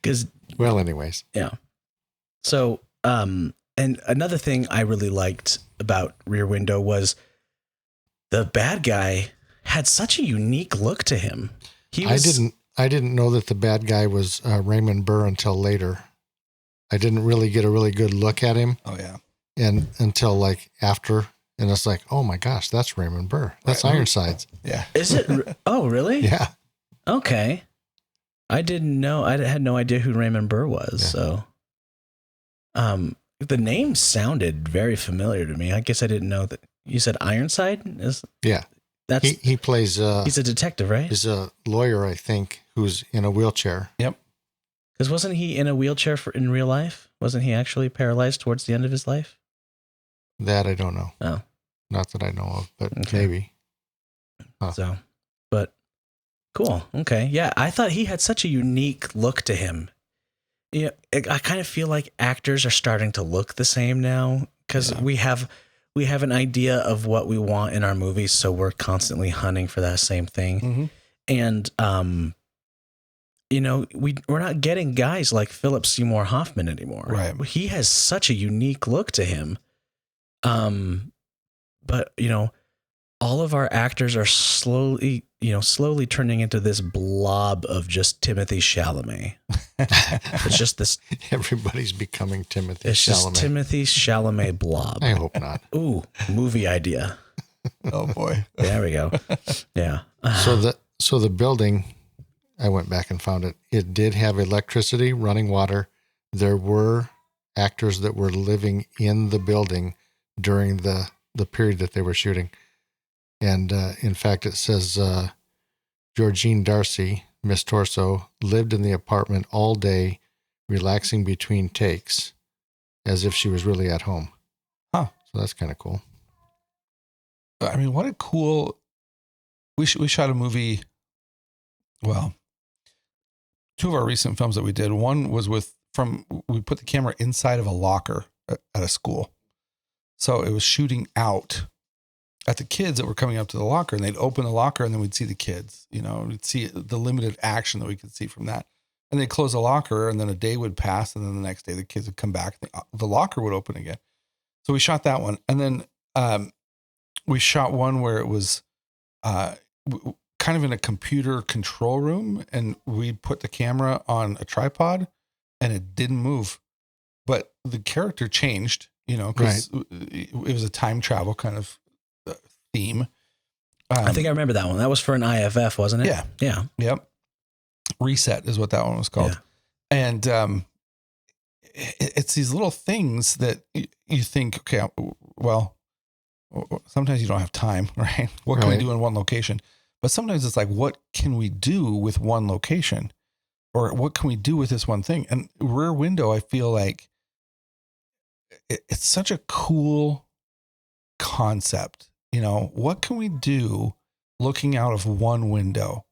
Because well, anyways. yeah. So And another thing I really liked about Rear Window was the bad guy had such a unique look to him. I didn't know that the bad guy was Raymond Burr until later. I didn't really get a really good look at him. Oh yeah. And until like after, and it's like, oh my gosh, that's Raymond Burr. That's Right. Ironsides. Yeah. Is it? Oh, really? Yeah. Okay. I didn't know. I had no idea who Raymond Burr was. Yeah. So, the name sounded very familiar to me. I guess I didn't know that. You said Ironside? Yeah. That's He plays, he's a detective, right? he's a lawyer, I think, who's in a wheelchair. Yep. Because wasn't he in a wheelchair in real life? Wasn't he actually paralyzed towards the end of his life? That I don't know. Oh. Not that I know of, but Okay. maybe. Huh. So, but cool. Okay. Yeah. I thought he had such a unique look to him. Yeah. I kind of feel like actors are starting to look the same now because we have an idea of what we want in our movies. So we're constantly hunting for that same thing. Mm-hmm. And, we're not getting guys like Philip Seymour Hoffman anymore. Right. He has such a unique look to him. But all of our actors are slowly turning into this blob of just Timothy Chalamet. It's just this. Everybody's becoming Timothy It's Chalamet. just Timothy Chalamet blob. I hope not. Ooh, movie idea. Oh boy. There we go. Yeah. So the building, I went back and found it. It did have electricity, running water. There were actors that were living in the building during the period that they were shooting. And in fact, it says Georgine Darcy, Miss Torso, lived in the apartment all day, relaxing between takes, as if she was really at home. Huh. So that's kind of cool. I mean, what a cool. We shot a movie. Well, two of our recent films that we did. One was we put the camera inside of a locker at a school. So it was shooting out at the kids that were coming up to the locker, and they'd open the locker and then we'd see the kids, we'd see the limited action that we could see from that. And they'd close the locker and then a day would pass. And then the next day the kids would come back. The locker would open again. So we shot that one. And then we shot one where it was kind of in a computer control room, and we put the camera on a tripod and it didn't move, but the character changed, because it was a time travel kind of theme. I think I remember that one. That was for an IFF, wasn't it? Yeah. Yeah. Yep. Reset is what that one was called. Yeah. And it's these little things that you think, okay, well, sometimes you don't have time, right? What can we do in one location? But sometimes it's like, what can we do with one location? Or what can we do with this one thing? And Rear Window, I feel like it's such a cool concept. What can we do looking out of one window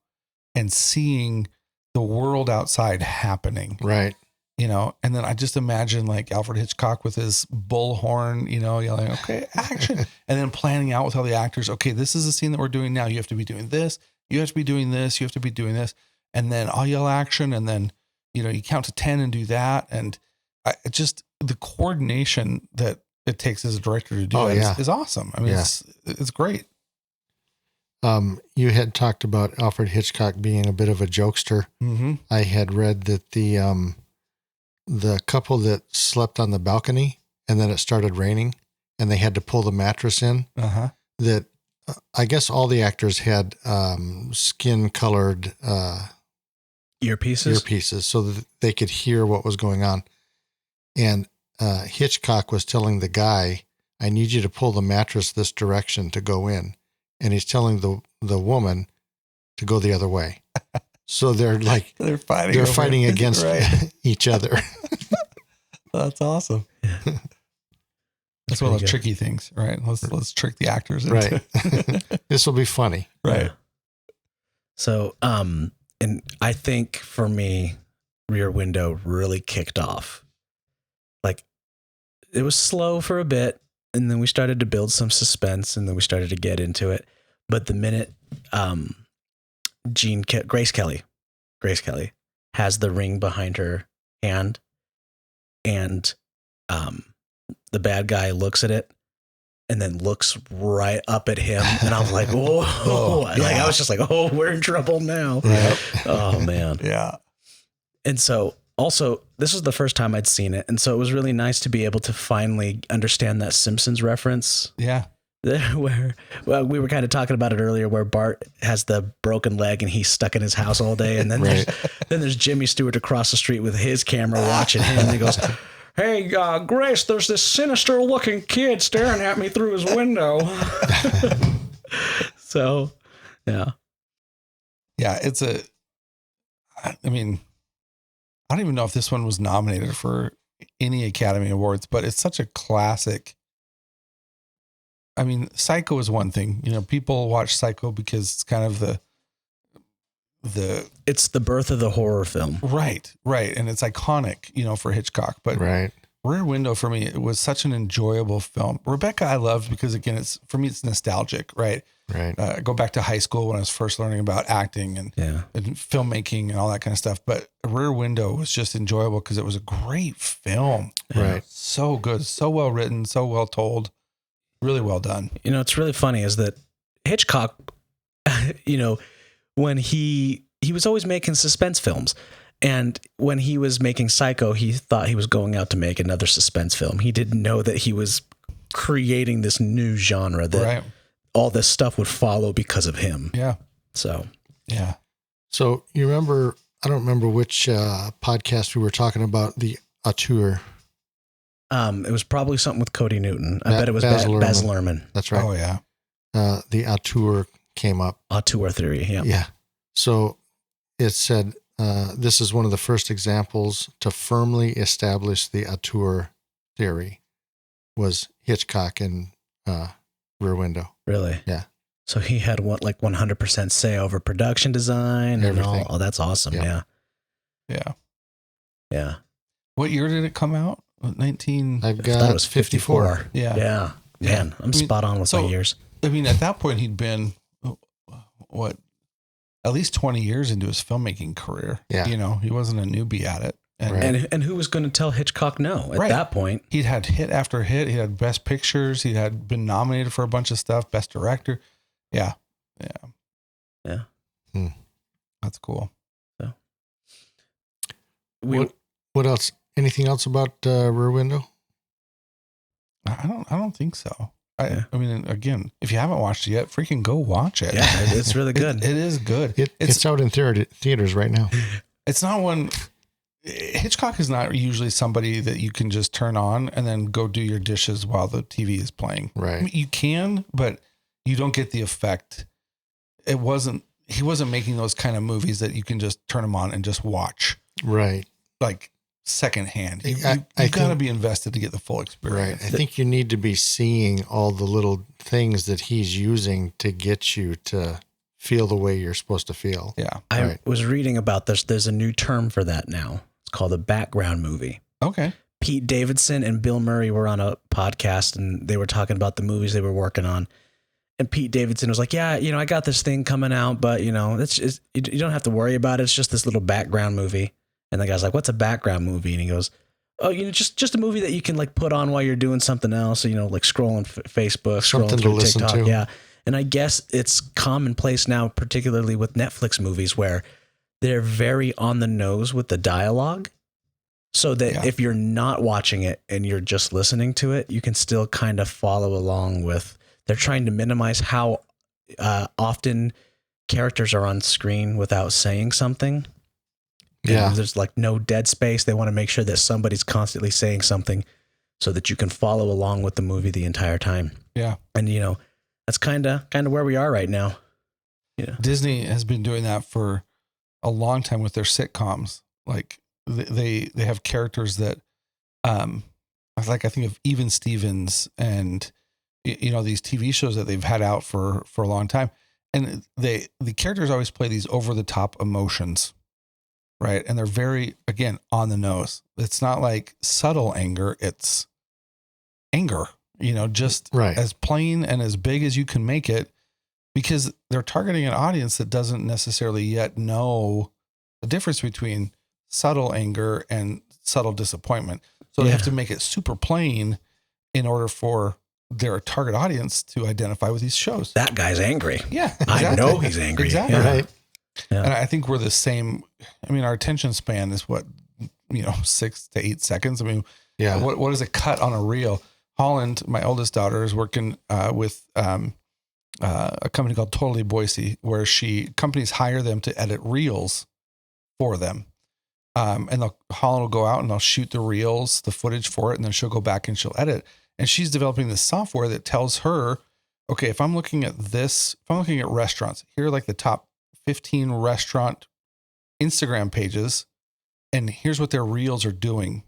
and seeing the world outside happening? Right. And then I just imagine like Alfred Hitchcock with his bullhorn, yelling, okay, action. And then planning out with all the actors. Okay, this is the scene that we're doing now. You have to be doing this. You have to be doing this. You have to be doing this. And then I'll yell action. And then, you count to 10 and do that. And just the coordination that it takes as a director to do is awesome. I mean, it's great. You had talked about Alfred Hitchcock being a bit of a jokester. Mm-hmm. I had read that the couple that slept on the balcony and then it started raining and they had to pull the mattress in, that I guess all the actors had skin colored earpieces so that they could hear what was going on. And Hitchcock was telling the guy, I need you to pull the mattress this direction to go in. And he's telling the woman to go the other way. So they're like, they're fighting against each other. That's awesome. Yeah. That's one of those tricky things, right? Let's trick the actors into right. This will be funny. Right. Yeah. So, and I think for me, Rear Window really kicked off. Like, it was slow for a bit, and then we started to build some suspense, and then we started to get into it. But the minute Grace Kelly has the ring behind her hand, and the bad guy looks at it and then looks right up at him. And I was like, whoa. Like, I was just like, oh, we're in trouble now. Right. Oh, man. Yeah. And so also, this was the first time I'd seen it. And so it was really nice to be able to finally understand that Simpsons reference. Yeah. Where, well, we were kind of talking about it earlier, where Bart has the broken leg and he's stuck in his house all day. And then, there's Jimmy Stewart across the street with his camera watching him. And he goes, hey, Grace, there's this sinister looking kid staring at me through his window. So, yeah. Yeah, I mean, I don't even know if this one was nominated for any Academy Awards, but it's such a classic. I mean, Psycho is one thing. You know, people watch Psycho because it's kind of it's the birth of the horror film. Right. And it's iconic, you know, for Hitchcock. But Rear Window, for me, it was such an enjoyable film. Rebecca, I loved because, again, for me, it's nostalgic, right? Right. I go back to high school when I was first learning about acting and filmmaking and all that kind of stuff. But Rear Window was just enjoyable because it was a great film. Right. So good. So well written. So well told. Really well done. You know, it's really funny is that Hitchcock, you know, when he was always making suspense films. And when he was making Psycho, he thought he was going out to make another suspense film. He didn't know that he was creating this new genre that all this stuff would follow because of him. Yeah. So, yeah. So you remember, I don't remember which podcast we were talking about, the auteur. It was probably something with Cody Newton. I bet it was Baz Luhrmann. That's right. Oh, yeah. The auteur came up. Auteur theory, yeah. Yeah. So it said, this is one of the first examples to firmly establish the auteur theory was Hitchcock and Rear Window. Really? Yeah. So he had 100% say over production design and all. Oh, that's awesome. Yeah. Yeah. What year did it come out? 19. I've got it was 54. Yeah. Man, I'm spot on with my years. I mean, at that point, he'd been, at least 20 years into his filmmaking career. Yeah. You know, he wasn't a newbie at it. And who was going to tell Hitchcock no at that point? He'd had hit after hit. He had Best Pictures. He had been nominated for a bunch of stuff. Best Director. Yeah. That's cool. So, what else? Anything else about Rear Window? I don't think so. I mean, again, if you haven't watched it yet, freaking go watch it. Yeah, it's really good. It is good. It's out in theaters right now. It's not one. Hitchcock is not usually somebody that you can just turn on and then go do your dishes while the TV is playing. Right. I mean, you can, but you don't get the effect. He wasn't making those kind of movies that you can just turn them on and just watch. Right. Like secondhand. You I got to be invested to get the full experience. Right. I think you need to be seeing all the little things that he's using to get you to feel the way you're supposed to feel. Yeah. I was reading about this. There's a new term for that now. It's called a background movie. Okay. Pete Davidson and Bill Murray were on a podcast and they were talking about the movies they were working on. And Pete Davidson was like, yeah, I got this thing coming out, but it's just, you don't have to worry about it. It's just this little background movie. And the guy's like, what's a background movie? And he goes, oh, just a movie that you can put on while you're doing something else. Like scrolling Facebook, something scrolling through to TikTok. Listen to. Yeah. And I guess it's commonplace now, particularly with Netflix movies where they're very on the nose with the dialogue. So that if you're not watching it and you're just listening to it, you can still kind of follow along with, they're trying to minimize how often characters are on screen without saying something. Yeah. And there's no dead space. They want to make sure that somebody's constantly saying something so that you can follow along with the movie the entire time. Yeah. And, that's kind of where we are right now. Disney has been doing that for a long time with their sitcoms. Like they have characters that, I think of Even Stevens and, these TV shows that they've had out for a long time. And the characters always play these over the top emotions. Right. And they're very, again, on the nose. It's not like subtle anger. It's anger, just as plain and as big as you can make it, because they're targeting an audience that doesn't necessarily yet know the difference between subtle anger and subtle disappointment. So they have to make it super plain in order for their target audience to identify with these shows. That guy's angry. Yeah. Exactly. I know he's angry. Exactly. Yeah. Right. Yeah. And I think we're the same. I mean, our attention span is 6 to 8 seconds. I mean, Yeah. What is a cut on a reel? Holland, my oldest daughter, is working with a company called Totally Boise, where companies hire them to edit reels for them. And Holland will go out and they'll shoot the reels, the footage for it, and then she'll go back and she'll edit. And she's developing this software that tells her, okay, if I'm looking at restaurants, here are like the top 15 restaurant Instagram pages, and here's what their reels are doing.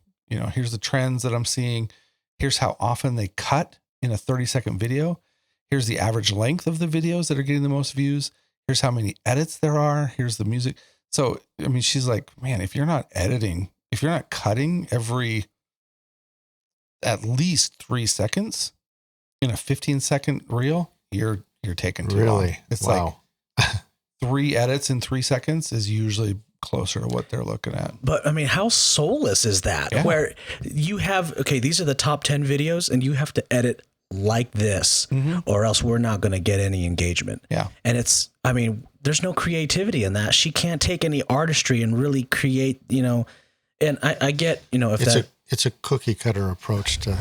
Here's the trends that I'm seeing. Here's how often they cut in a 30-second video. Here's the average length of the videos that are getting the most views. Here's how many edits there are. Here's the music. So, I mean, she's like, man, if you're not editing, if you're not cutting every at least 3 seconds in a 15-second reel, you're taking too long. It's like 3 edits in 3 seconds is usually closer to what they're looking at. But I mean, how soulless is that? Yeah. Where you have, okay, these are the top 10 videos and you have to edit like this, or else we're not going to get any engagement. Yeah. And there's no creativity in that. She can't take any artistry and really create, and I get, it's a cookie cutter approach to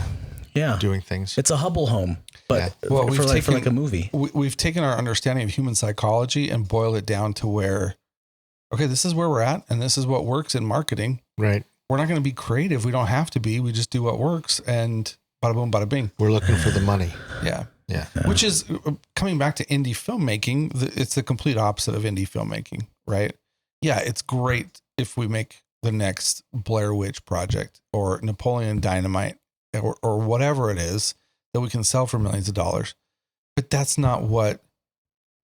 doing things. It's a Hubble home, but Well, for like a movie. We've taken our understanding of human psychology and boiled it down to where, okay, this is where we're at, and this is what works in marketing. Right. We're not going to be creative. We don't have to be. We just do what works, and bada boom, bada bing. We're looking for the money. Yeah. Yeah. Which is, coming back to indie filmmaking, it's the complete opposite of indie filmmaking, right? Yeah, it's great if we make the next Blair Witch Project or Napoleon Dynamite or whatever it is that we can sell for millions of dollars. But that's not what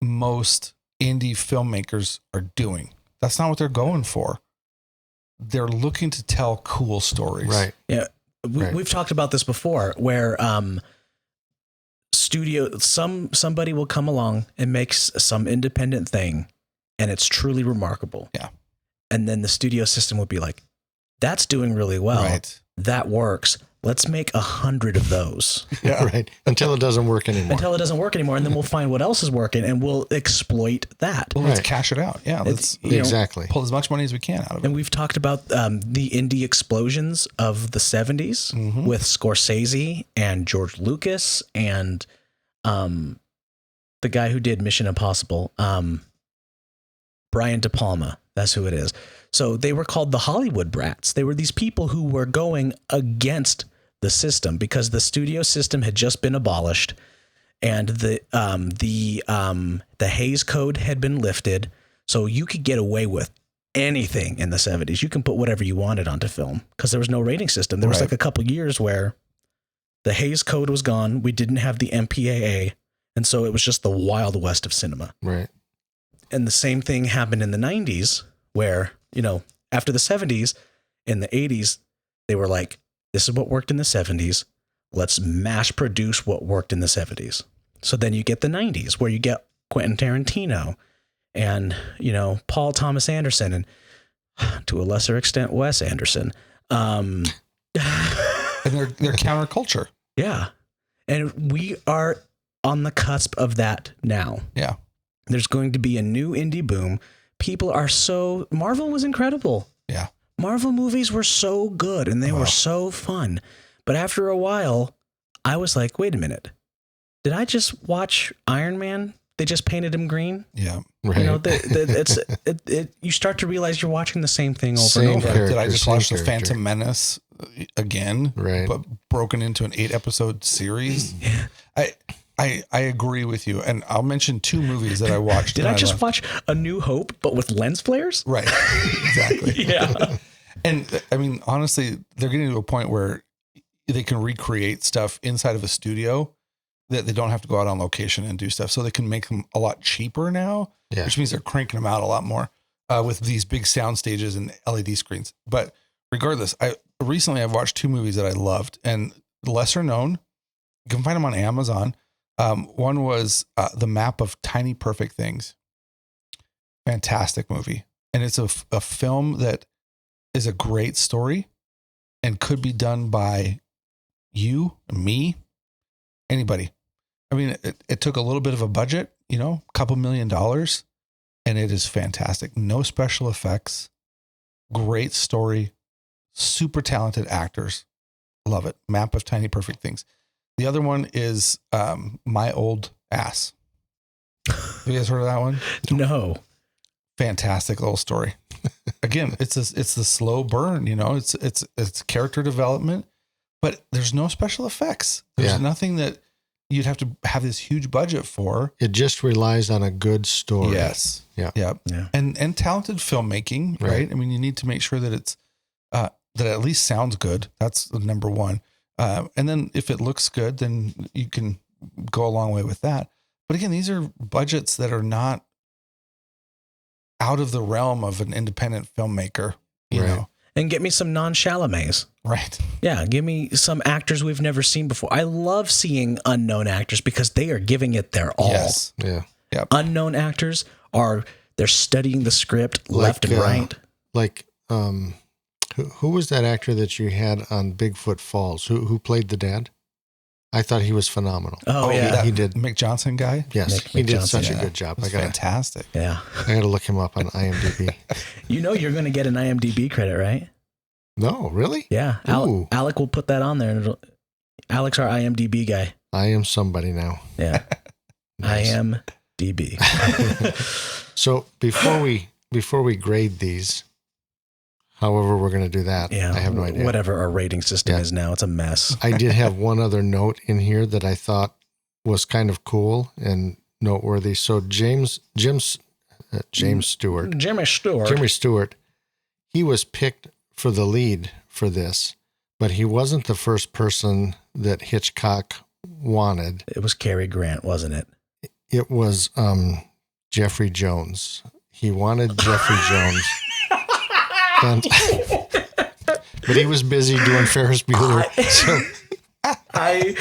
most indie filmmakers are doing. That's not what they're going for. They're looking to tell cool stories. Right. Yeah. We've talked about this before where somebody will come along and makes some independent thing and it's truly remarkable. Yeah. And then the studio system will be like, that's doing really well. Right. That works. Let's make 100 of those. Yeah. Right. Until it doesn't work anymore. And then we'll find what else is working and we'll exploit that. Well, let's cash it out. Yeah. Let's exactly pull as much money as we can out of it. And we've talked about the indie explosions of the 70s with Scorsese and George Lucas and the guy who did Mission Impossible, Brian De Palma. That's who it is. So they were called the Hollywood brats. They were these people who were going against the system because the studio system had just been abolished and the Hays Code had been lifted. So you could get away with anything in the 70s. You can put whatever you wanted onto film because there was no rating system. There was like a couple years where the Hays Code was gone. We didn't have the MPAA. And so it was just the Wild West of cinema. Right. And the same thing happened in the 90s where, after the 70s, in the 80s, they were like, this is what worked in the 70s. Let's mass produce what worked in the 70s. So then you get the 90s where you get Quentin Tarantino and, Paul Thomas Anderson and to a lesser extent, Wes Anderson. And they're counterculture. Yeah. And we are on the cusp of that now. Yeah. There's going to be a new indie boom. People are Marvel was incredible. Yeah. Marvel movies were so good and they were so fun. But after a while, I was like, wait a minute. Did I just watch Iron Man? They just painted him green. Yeah. Right. You start to realize you're watching the same thing over Same and over. character, Did I just same watch The character. Phantom Menace again? Right. But broken into an 8-episode series? I agree with you. And I'll mention 2 movies that I watched. Did I just watch A New Hope, but with lens flares? Right. Exactly. Yeah. And I mean, honestly, they're getting to a point where they can recreate stuff inside of a studio that they don't have to go out on location and do stuff. So they can make them a lot cheaper now, which means they're cranking them out a lot more with these big sound stages and LED screens. But regardless, I've watched 2 movies that I loved and lesser known. You can find them on Amazon. One was The Map of Tiny Perfect Things. Fantastic movie. And it's a film that is a great story and could be done by you, me, anybody. I mean, it took a little bit of a budget, a couple $1 million, and it is fantastic. No special effects, great story, super talented actors. Love it. Map of Tiny Perfect Things. The other one is My Old Ass. Have you guys heard of that one? No. Fantastic little story. Again, it's the slow burn, it's character development, but there's no special effects. There's nothing that you'd have to have this huge budget for. It just relies on a good story. Yes. Yeah. Yeah. And talented filmmaking, right? I mean, you need to make sure that it's that it at least sounds good. That's the number one. And then if it looks good, then you can go a long way with that. But again, these are budgets that are not out of the realm of an independent filmmaker, you know. And get me some non-Chalamets. Right. Yeah, give me some actors we've never seen before. I love seeing unknown actors because they are giving it their all. Yes. Yeah. Yep. Unknown actors they're studying the script left and right. Like, who was that actor that you had on Bigfoot Falls? Who played the dad? I thought he was phenomenal. Oh yeah, he did. Mick Johnson guy. Yes, he did such a good job. Fantastic. Yeah, I got to look him up on IMDb. You're going to get an IMDb credit, right? No, really? Yeah, Alec will put that on there. And Alec's our IMDb guy. I am somebody now. Yeah, IMDb. So before we grade these, however we're going to do that, yeah, I have no idea. Whatever our rating system is now, it's a mess. I did have one other note in here that I thought was kind of cool and noteworthy. So James Stewart, Jimmy Stewart, he was picked for the lead for this, but he wasn't the first person that Hitchcock wanted. It was Cary Grant, wasn't it? It was Jeffrey Jones. He wanted Jeffrey Jones. But he was busy doing Ferris Bueller. I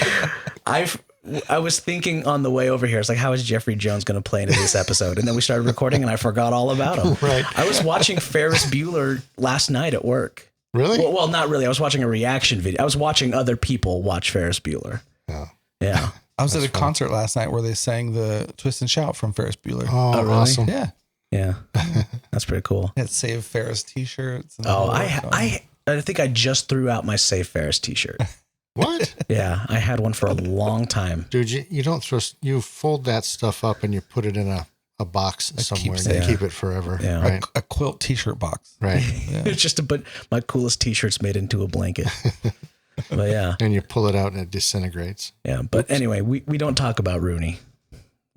was thinking on the way over here, it's like, how is Jeffrey Jones going to play into this episode? And then we started recording and I forgot all about him. Right. I was watching Ferris Bueller last night at work. Really? Well, not really. I was watching a reaction video. I was watching other people watch Ferris Bueller. Oh. Yeah. I was at a concert last night where they sang the Twist and Shout from Ferris Bueller. Oh, really? Awesome. Yeah. Yeah. That's pretty cool. It Save Ferris t-shirts. And I think I just threw out my Save Ferris t-shirt. What? Yeah. I had one for a long time. Dude, you don't you fold that stuff up and you put it in a box somewhere and you keep it forever. Yeah. Right. A quilt t-shirt box. Right. Yeah. It's just to put my coolest t-shirts made into a blanket. But yeah. And you pull it out and it disintegrates. Yeah. But anyway, we don't talk about Rooney.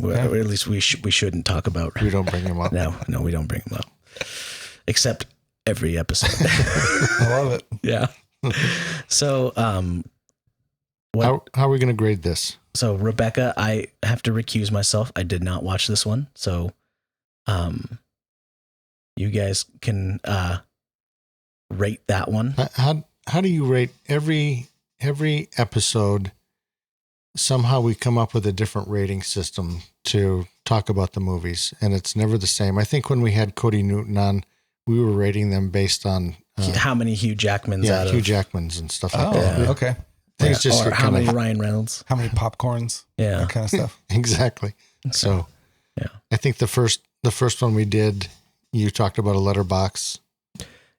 Or at least we shouldn't talk about. We don't bring him up. No, we don't bring him up. Except every episode. I love it. Yeah. So, How are we going to grade this? So Rebecca, I have to recuse myself. I did not watch this one. So, you guys can rate that one. How do you rate every episode? Somehow we come up with a different rating system to talk about the movies, and it's never the same. I think when we had Cody Newton on, we were rating them based on how many Hugh Jackmans Hugh Jackmans and stuff like that. Yeah. Okay. Things just or how many Ryan Reynolds. How many popcorns. Yeah. That kind of stuff. Exactly. So yeah. I think the first one we did, you talked about a letterbox.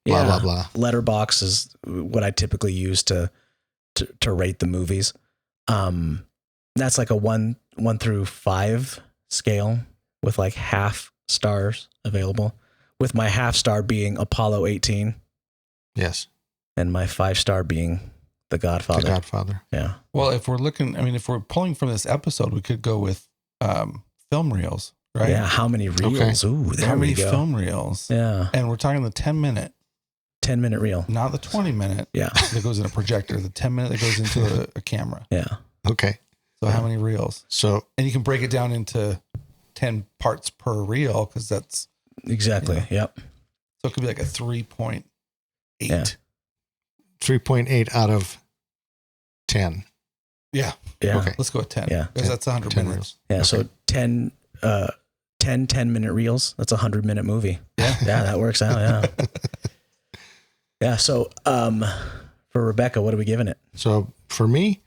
Blah, blah, blah. Letterbox is what I typically use to rate the movies. That's like a 1 through 5 scale with like half stars available, with my half star being Apollo 18. Yes. And my 5-star being The Godfather. The Godfather. Yeah. Well, if we're pulling from this episode, we could go with film reels, right? Yeah. How many reels? Okay. Ooh, there how many we go. film reels? Yeah. And we're talking the 10-minute. 10-minute reel. Not the 20-minute. Yeah. That goes in a projector. The 10-minute that goes into a camera. Yeah. Okay. So how many reels? So, and you can break it down into 10 parts per reel because that's exactly. Yep. So it could be like a 3.8. Yeah. 3.8 out of 10. Yeah. Yeah. Okay. Let's go with 10. Yeah. Because that's 100 10 minutes. reels. Yeah. Okay. So 10 10-minute reels. That's a 100-minute movie. Yeah. Yeah. That works out. Yeah. Yeah. So, For Rebecca, what are we giving it? So for me,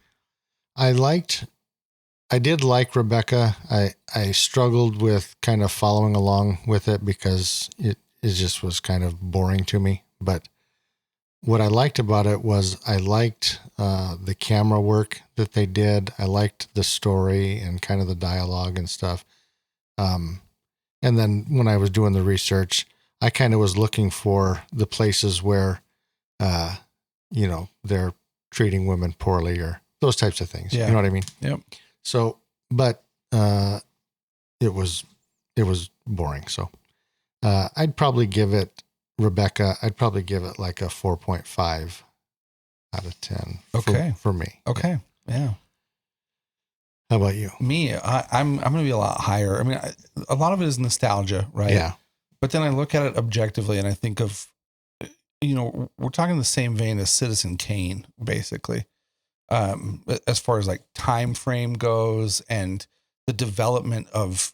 I did like Rebecca. I struggled with kind of following along with it because it just was kind of boring to me. But what I liked about it was I liked the camera work that they did. I liked the story and kind of the dialogue and stuff. And then when I was doing the research, I kind of was looking for the places where, they're treating women poorly or those types of things. Yeah. You know what I mean? Yep. So, but it was boring. So I'd probably give it, Rebecca, I'd probably give it like a 4.5 out of 10. Okay. For me. Okay. Yeah. How about you? Me, I'm going to be a lot higher. I mean, a lot of it is nostalgia, right? Yeah. But then I look at it objectively and I think of, we're talking the same vein as Citizen Kane, basically. As far as like time frame goes and the development of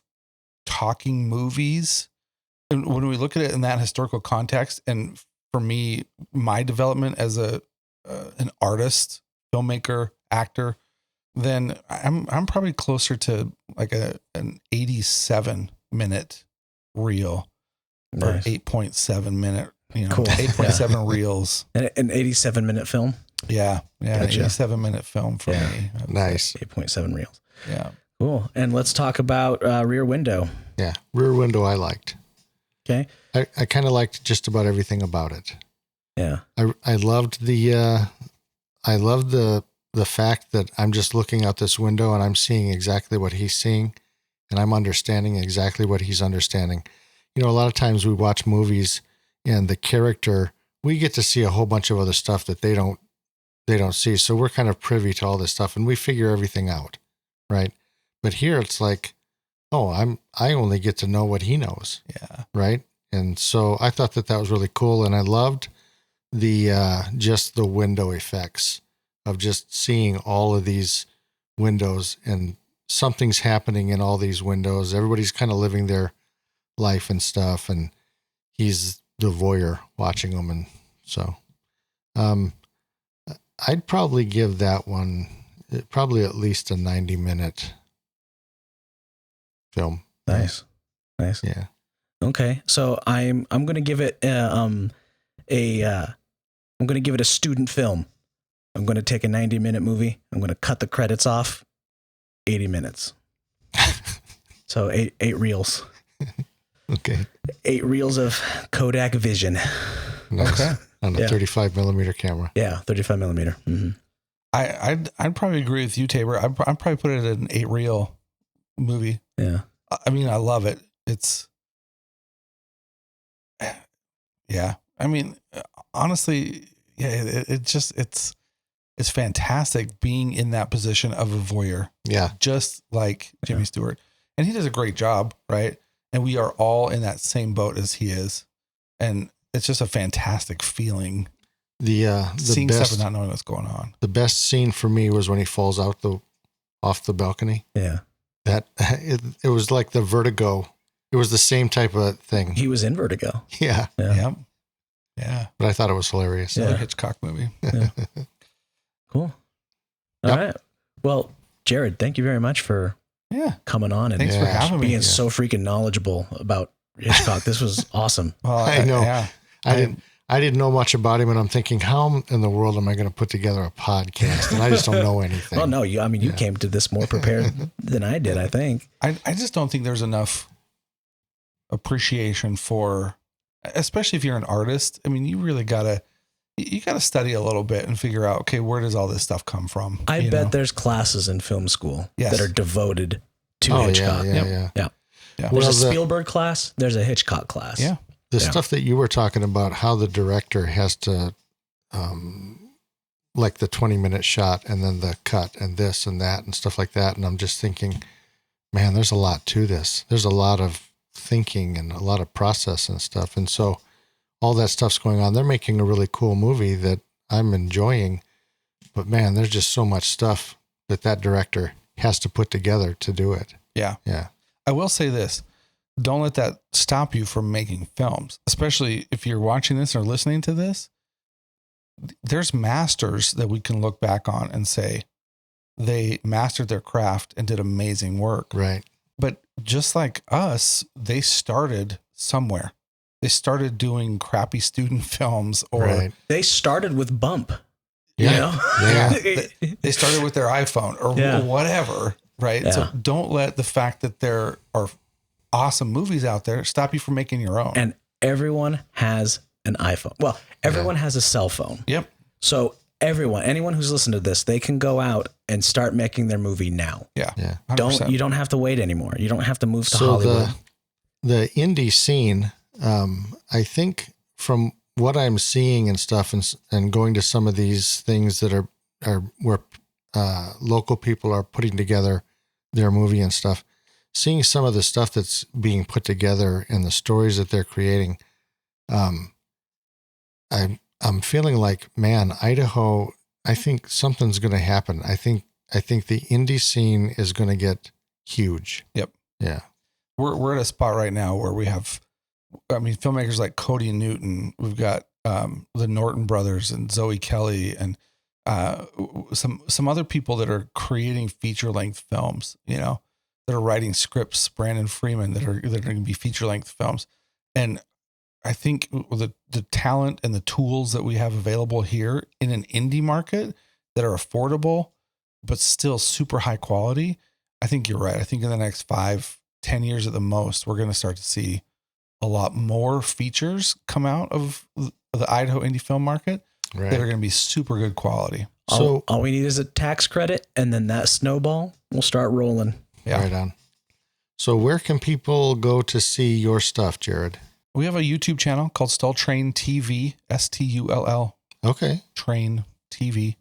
talking movies. And when we look at it in that historical context, and for me, my development as an artist, filmmaker, actor, then I'm probably closer to like an 87-minute reel or 8.7 minute, Cool. 8.7 reels. An 87-minute film. Yeah. Gotcha. An 87-minute film for me. Nice. 8.7 reels. Yeah. Cool. And let's talk about Rear Window. Yeah. Rear Window I liked. Okay. I kind of liked just about everything about it. Yeah. I loved the fact that I'm just looking out this window and I'm seeing exactly what he's seeing and I'm understanding exactly what he's understanding. A lot of times we watch movies and the character, we get to see a whole bunch of other stuff that they don't see. So we're kind of privy to all this stuff and we figure everything out. Right. But here it's like, I only get to know what he knows. Yeah. Right. And so I thought that was really cool. And I loved the, just the window effects of just seeing all of these windows and something's happening in all these windows. Everybody's kind of living their life and stuff. And he's the voyeur watching them. And so, I'd probably give that one probably at least a 90-minute film. Nice. Yeah. Okay. So I'm going to give it I'm going to give it a student film. I'm going to take a 90-minute movie. I'm going to cut the credits off 80 minutes. So eight reels. Okay. 8 reels of Kodak Vision. Nice. Okay. On a 35 millimeter camera. Yeah, 35 millimeter. Mm-hmm. I'd probably agree with you, Tabor. I'd probably put it at an 8 reel movie. Yeah. I mean, I love it. It's, yeah. I mean, honestly, yeah, it's fantastic being in that position of a voyeur. Yeah. Just like Jimmy Stewart. And he does a great job, right? And we are all in that same boat as he is. And it's just a fantastic feeling. The seeing best, stuff and not knowing what's going on. The best scene for me was when he falls off the balcony. Yeah. That it was like the Vertigo. It was the same type of thing. He was in Vertigo. Yeah. Yep. Yeah. But I thought it was hilarious. Another Hitchcock movie. Yeah. Cool. All right. Well, Jared, thank you very much for coming on and thanks for having me. Being so freaking knowledgeable about Hitchcock. This was awesome. Well, I know. Yeah. I didn't know much about him, and I'm thinking, how in the world am I going to put together a podcast? And I just don't know anything. Well, no, you came to this more prepared than I did, I think. I just don't think there's enough appreciation for, especially if you're an artist. I mean, you really gotta study a little bit and figure out, okay, where does all this stuff come from? I bet there's classes in film school that are devoted to Hitchcock. Yeah. There's a Spielberg class. There's a Hitchcock class. Yeah. The stuff that you were talking about, how the director has to, like the 20-minute shot and then the cut and this and that and stuff like that. And I'm just thinking, man, there's a lot to this. There's a lot of thinking and a lot of process and stuff. And so all that stuff's going on. They're making a really cool movie that I'm enjoying. But man, there's just so much stuff that director has to put together to do it. Yeah. Yeah. I will say this. Don't let that stop you from making films, especially if you're watching this or listening to this. there's masters that we can look back on and say they mastered their craft and did amazing work. Right. But just like us, they started somewhere. They started doing crappy student films, or Right. They started with Bump. Yeah. You know? Yeah. they started with their iPhone or whatever, right? Yeah. So don't let the fact that there are awesome movies out there stop you from making your own. And everyone has an iPhone. Well, everyone has a cell phone. Yep. So anyone who's listened to this, they can go out and start making their movie now. Yeah. Yeah. 100%. You don't have to wait anymore. You don't have to move to So Hollywood. the indie scene, I think from what I'm seeing and stuff, and going to some of these things that are where local people are putting together their movie and stuff, seeing some of the stuff that's being put together and the stories that they're creating, I'm feeling like, man, Idaho, I think something's going to happen. I think the indie scene is going to get huge. Yep. Yeah. We're at a spot right now where we have, filmmakers like Cody Newton. We've got the Norton brothers and Zoe Kelly and some other people that are creating feature length films. That are writing scripts. Brandon Freeman that are going to be feature length films, and I think the talent and the tools that we have available here in an indie market that are affordable but still super high quality. I think you're right. I think in the next 5-10 years at the most, we're going to start to see a lot more features come out of the Idaho indie film market that are going to be super good quality. So all we need is a tax credit, and then that snowball will start rolling. Yeah. Right on. So where can people go to see your stuff, Jared? We have a YouTube channel called Stull Train TV, STULL Okay. Train TV.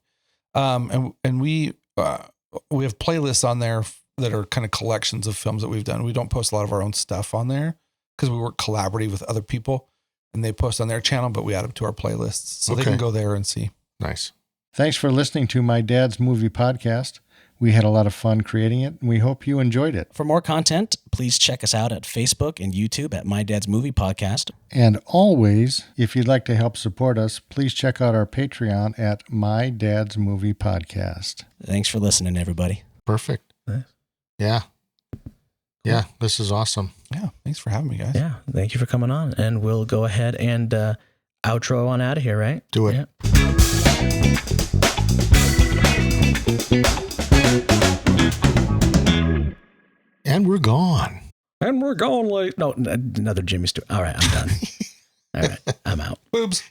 And we have playlists on there that are kind of collections of films that we've done. We don't post a lot of our own stuff on there because we work collaboratively with other people, and they post on their channel, but we add them to our playlists. So they can go there and see. Nice. Thanks for listening to My Dad's Movie Podcast. We had a lot of fun creating it, and we hope you enjoyed it. For more content, please check us out at Facebook and YouTube at My Dad's Movie Podcast. And always, if you'd like to help support us, please check out our Patreon at My Dad's Movie Podcast. Thanks for listening, everybody. Perfect. Nice. Yeah. Yeah. This is awesome. Yeah. Thanks for having me, guys. Yeah, thank you for coming on, and we'll go ahead and outro on out of here, right? Do it. Yeah. And we're gone. And we're going late. No, another Jimmy Stewart. All right, I'm done. All right, I'm out. Boobs.